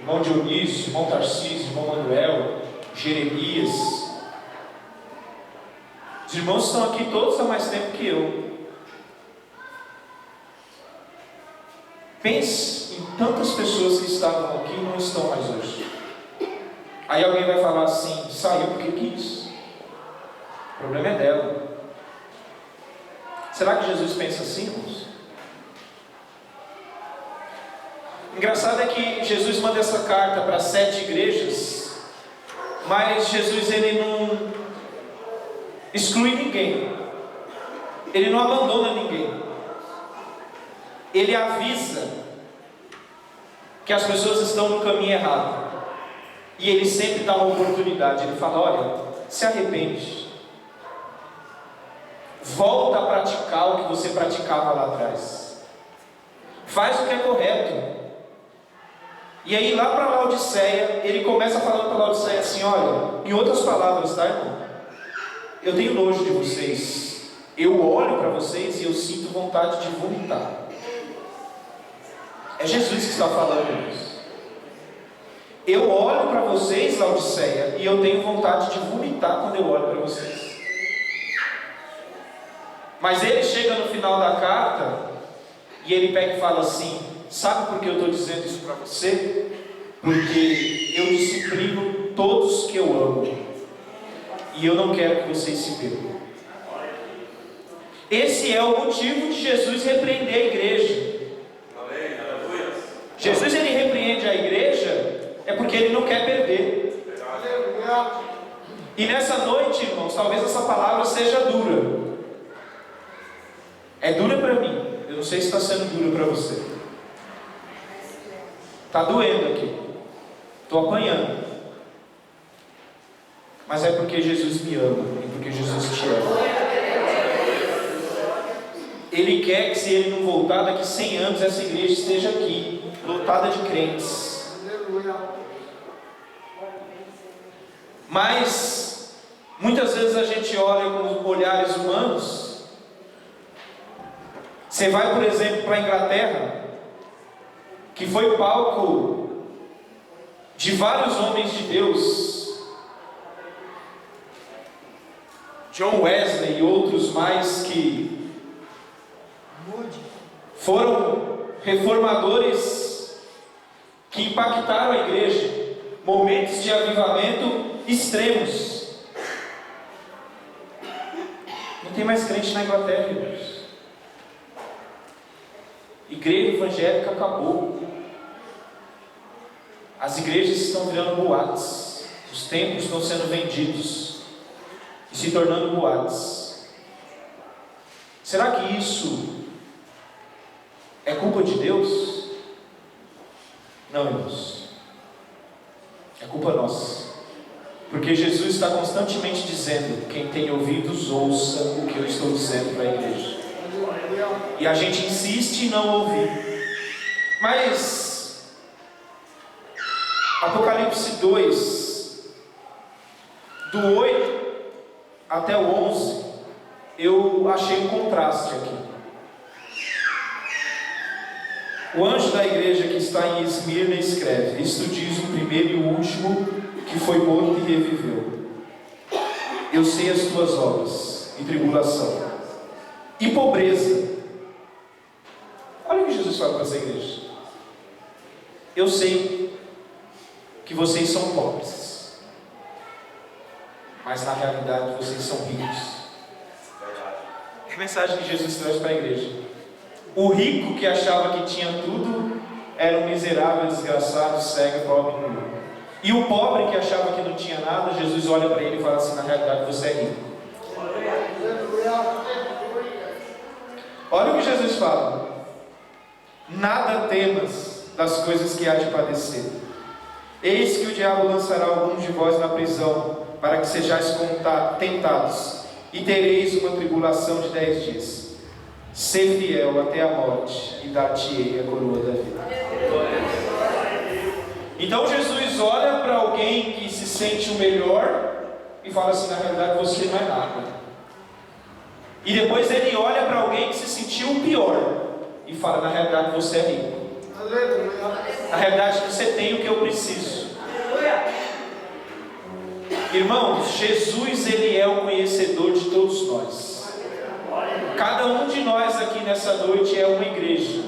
irmão Dionísio, irmão Tarcísio, irmão Manuel, Jeremias. Os irmãos estão aqui todos há mais tempo que eu. Pense em tantas pessoas que estavam aqui e não estão mais hoje. Aí alguém vai falar assim: saiu porque quis. O problema é dela. Será que Jesus pensa assim, irmãos? Engraçado é que Jesus manda essa carta para 7 igrejas, mas Jesus ele não exclui ninguém, ele não abandona ninguém, ele avisa que as pessoas estão no caminho errado, e ele sempre dá uma oportunidade. Ele fala: olha, se arrepende, volta a praticar o que você praticava lá atrás, faz o que é correto. E aí lá para Laodiceia, ele começa falando para Laodiceia assim: olha, em outras palavras, tá, irmão? Eu tenho nojo de vocês, eu olho para vocês e eu sinto vontade de vomitar. É Jesus que está falando isso. Eu olho para vocês, Laodiceia, e eu tenho vontade de vomitar quando eu olho para vocês. Mas ele chega no final da carta e ele pega e fala assim: sabe por que eu estou dizendo isso para você? Porque eu disciplino todos que eu amo, e eu não quero que vocês se percam. Esse é o motivo de Jesus repreender a igreja. Jesus ele repreende a igreja é porque ele não quer perder. E nessa noite, irmãos, talvez essa palavra seja dura. É dura para mim. Eu não sei se está sendo dura para você. Está doendo aqui. Estou apanhando. Mas é porque Jesus me ama e porque Jesus te ama. Ele quer que, se ele não voltar daqui 100 anos, essa igreja esteja aqui, lotada de crentes. Mas muitas vezes a gente olha com olhares humanos. Você vai, por exemplo, para a Inglaterra, que foi palco de vários homens de Deus, John Wesley e outros mais, que foram reformadores que impactaram a igreja, momentos de avivamento extremos. Não tem mais crente na Inglaterra, irmãos. Igreja evangélica acabou. As igrejas estão virando boates. Os templos estão sendo vendidos e se tornando boates. Será que isso é culpa de Deus? Não, irmãos. É culpa nossa. Porque Jesus está constantemente dizendo: quem tem ouvidos, ouça o que eu estou dizendo para a igreja. E a gente insiste em não ouvir. Mas Apocalipse 2, do 8 até o 11, eu achei um contraste aqui. O anjo da igreja que está em Esmirna escreve: isto diz o primeiro e o último, que foi morto e reviveu. Eu sei as tuas obras, e tribulação, e pobreza. Olha o que Jesus fala para essa igreja: eu sei que vocês são pobres, mas na realidade vocês são ricos. Que mensagem que Jesus traz para a igreja? O rico que achava que tinha tudo era um miserável, desgraçado, cego, pobre e nu. E o pobre que achava que não tinha nada, Jesus olha para ele e fala assim: na realidade você é rico. Olha o que Jesus fala: nada temas das coisas que há de padecer. Eis que o diabo lançará alguns de vós na prisão, para que sejais tentados, e tereis uma tribulação de 10 dias. Ser fiel até a morte, e dar-te-ei a coroa da vida. Então Jesus olha para alguém que se sente o melhor e fala assim: na realidade você não é nada. E depois ele olha para alguém que se sentiu o pior e fala: na realidade você é rico. A realidade é que você tem o que eu preciso. Irmãos, Jesus, Ele é o conhecedor de todos nós. Cada um de nós aqui nessa noite é uma igreja.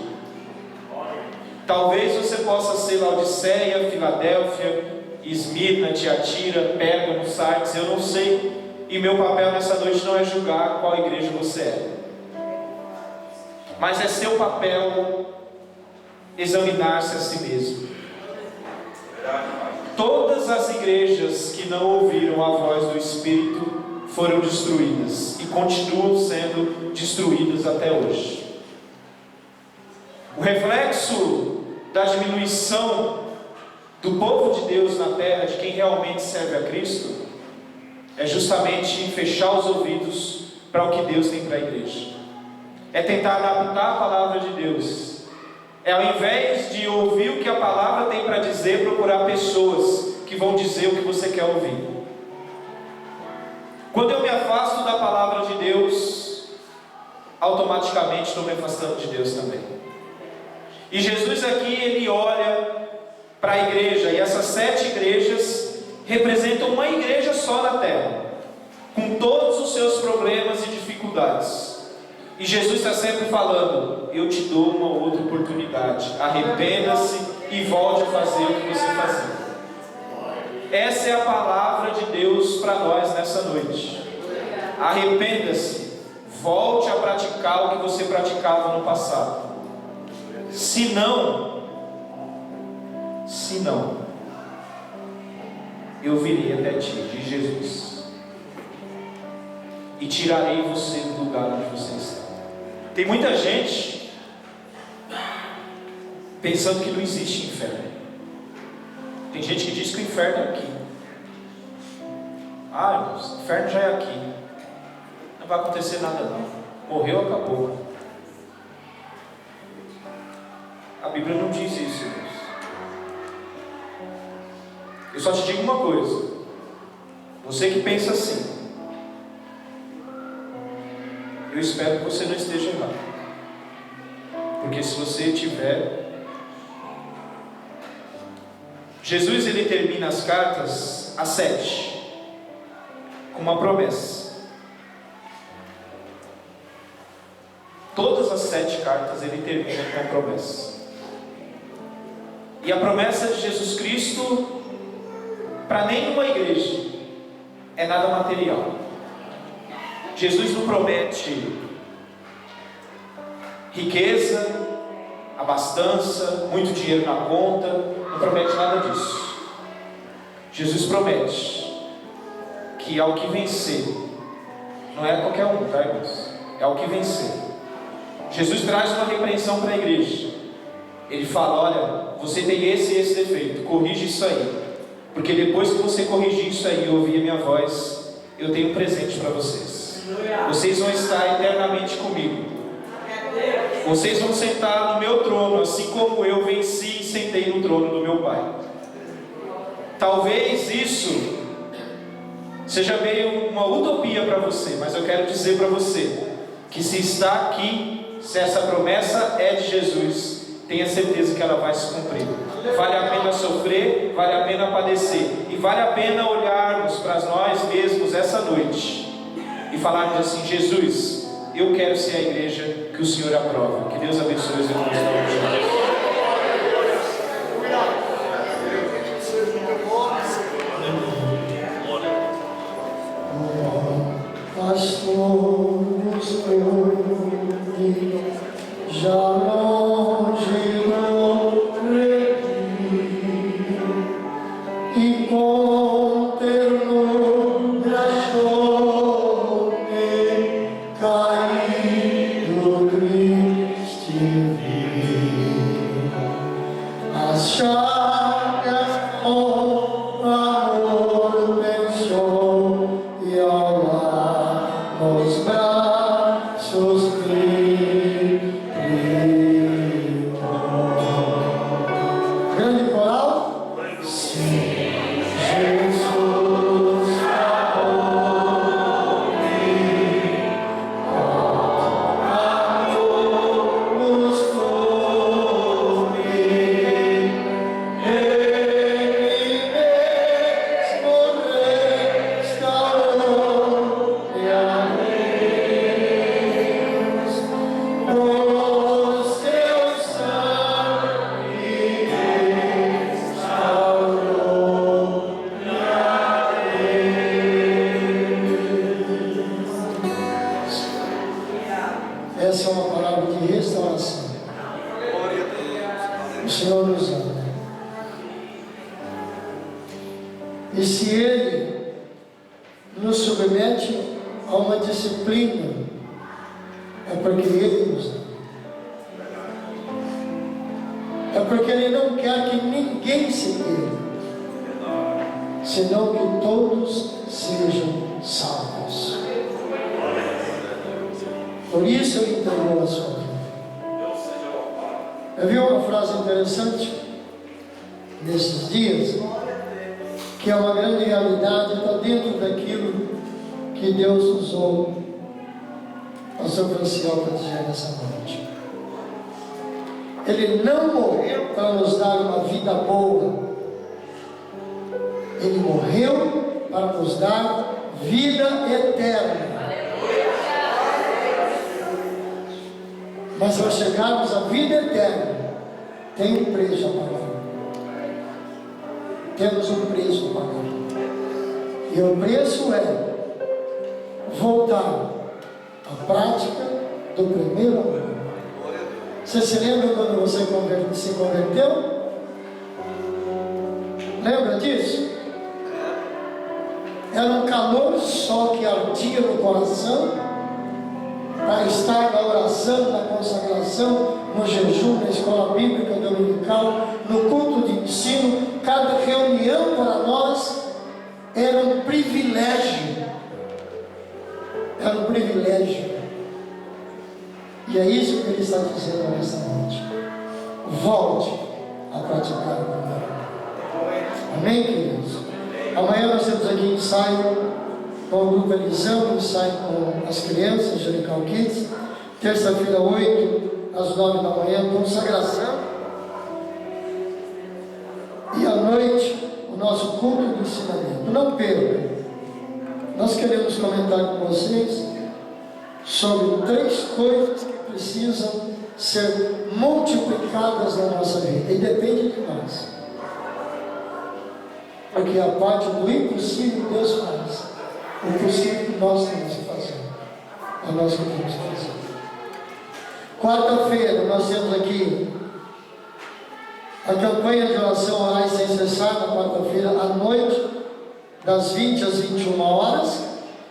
Talvez você possa ser Laodiceia, Filadélfia, Esmirna, Tiatira, Pérgamo, Sardes, eu não sei. E meu papel nessa noite não é julgar qual igreja você é. Mas é seu papel examinar-se a si mesmo. Todas as igrejas que não ouviram a voz do Espírito foram destruídas e continuam sendo destruídas até hoje. O reflexo da diminuição do povo de Deus na terra, de quem realmente serve a Cristo, é justamente fechar os ouvidos para o que Deus tem para a igreja. É tentar adaptar a palavra de Deus. É, ao invés de ouvir o que a palavra tem para dizer, procurar pessoas que vão dizer o que você quer ouvir. Quando eu me afasto da palavra de Deus, automaticamente estou me afastando de Deus também. E Jesus aqui, Ele olha para a igreja, e essas 7 igrejas representam uma igreja só na terra, com todos os seus problemas e dificuldades. E Jesus está sempre falando: eu te dou uma outra oportunidade, arrependa-se e volte a fazer o que você fazia. Essa é a palavra de Deus para nós nessa noite. Arrependa-se, volte a praticar o que você praticava no passado. Se não, eu virei até ti, diz Jesus, e tirarei você do lugar onde você está. Tem muita gente pensando que não existe inferno. Tem gente que diz que o inferno é aqui. Irmãos, o inferno já é aqui. Não vai acontecer nada não. Morreu, acabou. A Bíblia não diz isso, irmãos. Eu só te digo uma coisa. Você que pensa assim, eu espero que você não esteja errado. Porque se você tiver... Jesus, ele termina as cartas, as 7, com uma promessa. Todas as 7 cartas ele termina com uma promessa. E a promessa de Jesus Cristo, para nenhuma igreja, é nada material. Jesus não promete riqueza, abastança, muito dinheiro na conta, não promete nada disso. Jesus promete que ao que vencer, não é qualquer um, tá, irmãos? É ao que vencer. Jesus traz uma repreensão para a igreja. Ele fala: olha, você tem esse e esse defeito, corrige isso aí, porque depois que você corrigir isso aí e ouvir a minha voz, eu tenho um presente para vocês. Vocês vão estar eternamente comigo. Vocês vão sentar no meu trono, assim como eu venci e sentei no trono do meu Pai. Talvez isso seja meio uma utopia para você, mas eu quero dizer para você que se está aqui, se essa promessa é de Jesus, tenha certeza que ela vai se cumprir. Vale a pena sofrer, vale a pena padecer, e vale a pena olharmos para nós mesmos essa noite e falarmos assim: Jesus, eu quero ser a igreja que o Senhor aprova. Que Deus abençoe os irmãos. Pastor, já longe e com ternura chorei, caído triste vi as chagas com amor pensou, e ao lar nos braços grande coral? Sim, Jesus amor nos fome, ser uma palavra de restauração. O Senhor nos ama. E se Ele nos submete a uma disciplina, é porque Ele nos ama. É porque Ele não quer que ninguém se perca, senão que todos sejam salvos. Por isso Ele entregou a sua vida. Eu vi uma frase interessante nesses dias, que é uma grande realidade, está dentro daquilo que Deus usou ao seu Franciel para dizer nessa noite. Ele não morreu para nos dar uma vida boa. Ele morreu para nos dar vida eterna. Mas para chegarmos à vida eterna, tem um preço a pagar. Temos um preço a pagar. E o preço é voltar à prática do primeiro amor. Você se lembra quando você se converteu? Lembra disso? Era um calor só que ardia no coração, para estar na oração, na consagração, no jejum, na escola bíblica dominical, no culto de ensino. Cada reunião para nós era um privilégio. Era um privilégio. E é isso que Ele está dizendo nesta noite. Volte a praticar o amor. Amém, queridos? Amanhã nós temos aqui ensaio com o grupo Elisão, ensaio com as crianças, Angelical Kids. Terça-feira, 8, às 9 da manhã, consagração. E à noite, o nosso culto de ensinamento. Não perca. Nós queremos comentar com vocês sobre 3 coisas que precisam ser multiplicadas na nossa vida. E depende de nós. Porque a parte do impossível Deus faz. O possível nós temos que fazer. É nós que temos que fazer. Quarta-feira nós temos aqui a campanha de oração Orais Sem Cessar, na quarta-feira à noite, das 20 às 21 horas.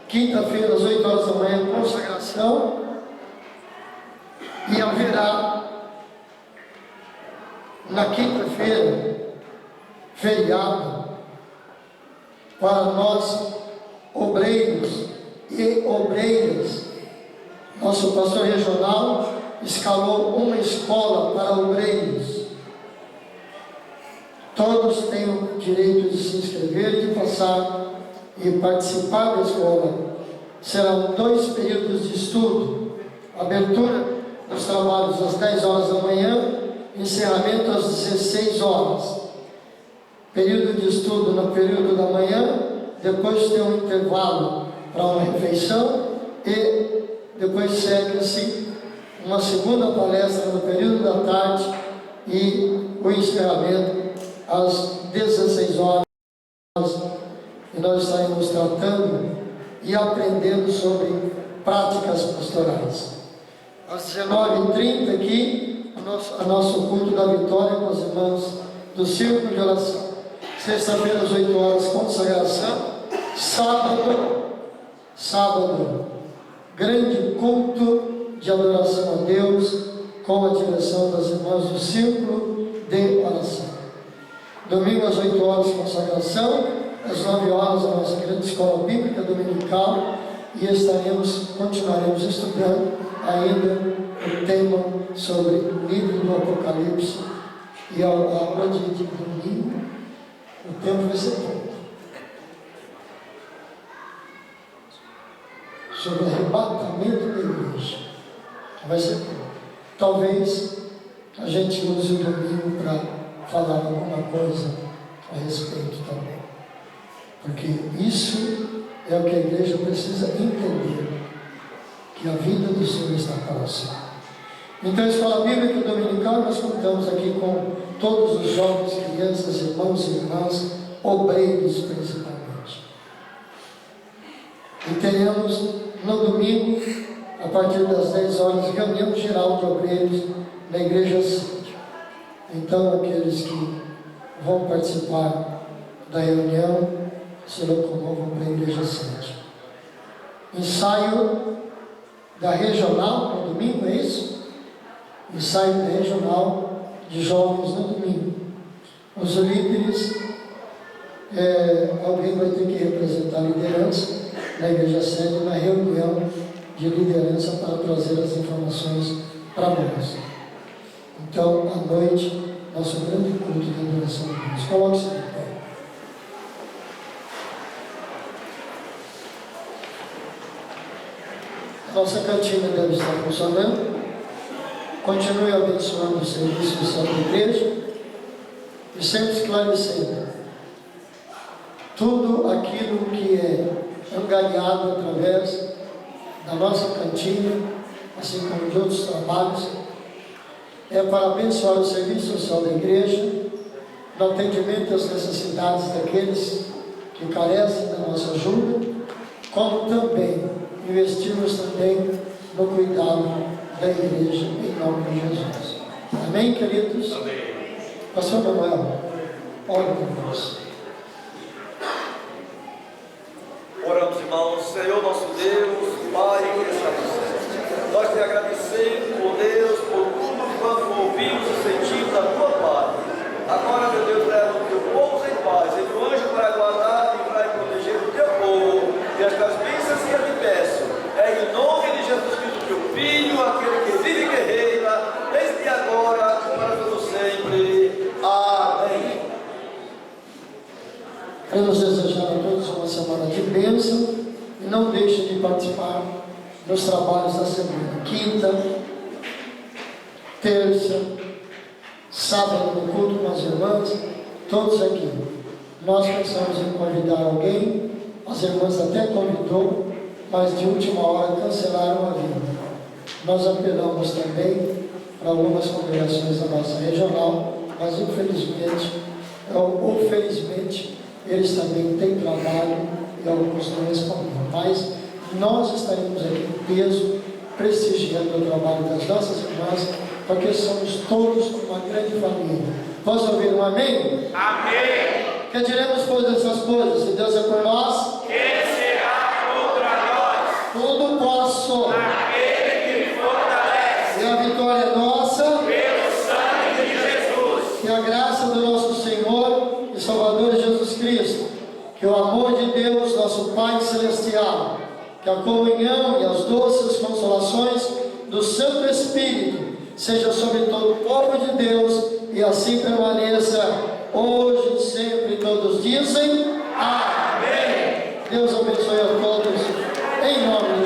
Quinta-feira, às 8 horas da manhã, consagração. E haverá, na quinta-feira, feriado, para nós, obreiros e obreiras. Nosso pastor regional escalou uma escola para obreiros. Todos têm o direito de se inscrever e de passar e participar da escola. Serão 2 períodos de estudo. Abertura dos trabalhos às 10 horas da manhã, encerramento às 16 horas. Período de estudo no período da manhã, depois tem um intervalo para uma refeição e depois segue-se uma segunda palestra no período da tarde e o encerramento às 16 horas. E nós estaremos tratando e aprendendo sobre práticas pastorais. Às 19h30 aqui, o nosso culto da vitória com os irmãos do Círculo de Oração. Sexta-feira às 8 horas, consagração. Sábado, grande culto de adoração a Deus, com a direção das irmãs do Círculo de Oração. Domingo às 8 horas, consagração. Às 9 horas, a nossa grande escola bíblica dominical. E continuaremos estudando ainda o tema sobre o livro do Apocalipse. E a aula de domingo, o tempo vai ser pouco. Sobre o arrebatamento da igreja. Vai ser pouco. Talvez a gente use o domingo para falar alguma coisa a respeito também. Porque isso é o que a igreja precisa entender. Que a vida do Senhor está próxima. Então, a Escola Bíblica Dominical, nós contamos aqui com todos os jovens, crianças, irmãos e irmãs, obreiros principalmente. E teremos no domingo, a partir das 10 horas, reunião geral de obreiros na Igreja Sede. Então, aqueles que vão participar da reunião se locomovam para a Igreja Sede. Ensaio da regional no domingo, é isso? Ensaio da regional de jovens no domingo. Os líderes, alguém vai ter que representar a liderança na Igreja Sede na reunião de liderança para trazer as informações para nós. Então, à noite, nosso grande culto de adoração a Deus. Coloque-se de pé. Nossa cantina deve estar funcionando. Continue abençoando o serviço de Santa Igreja e sempre esclarecendo tudo aquilo que é angariado através da nossa cantina, assim como de outros trabalhos, é para abençoar o serviço social da igreja, no atendimento às necessidades daqueles que carecem da nossa ajuda, como também investirmos também no cuidado da igreja, em nome de Jesus. Amém, queridos? Amém. Pastor Manuel, ore por nós. Oramos, irmãos. Senhor nosso Deus, Pai que está no céu, nós te agradecemos, ó Deus, por tudo quanto ouvimos e sentimos da tua parte. Agora, meu Deus, leva o teu povo em paz, envia o anjo para guardar, livrar e proteger o teu povo, e as bênçãos que eu te peço, é em nome de Jesus Cristo, teu Filho, aquele que vive e que reina, desde agora, para todo sempre. Amém. Queremos desejar a todos uma semana de bênção e não deixem de participar dos trabalhos da semana. Quinta, terça, sábado no culto com as irmãs, todos aqui. Nós pensamos em convidar alguém, as irmãs até convidou, mas de última hora cancelaram a vinda. Nós apelamos também para algumas congregações da nossa regional, mas infelizmente, ou felizmente, eles também têm trabalho e alguns não responderam. Mas nós estaremos aqui em peso, prestigiando o trabalho das nossas irmãs, porque somos todos uma grande família. Posso ouvir um amém? Amém. Que diremos, pois, essas coisas? Se Deus é por nós, Quem será contra nós? tudo posso. Aquele que me fortalece. E a vitória é nossa, Pelo sangue de Jesus. que a graça do nosso Senhor e Salvador Jesus Cristo, que o amor de Deus, nosso Pai Celestial, que a comunhão e as doces consolações do Santo Espírito seja sobre todo o povo de Deus e assim permaneça hoje e sempre. Todos dizem amém. Deus abençoe a todos em nome de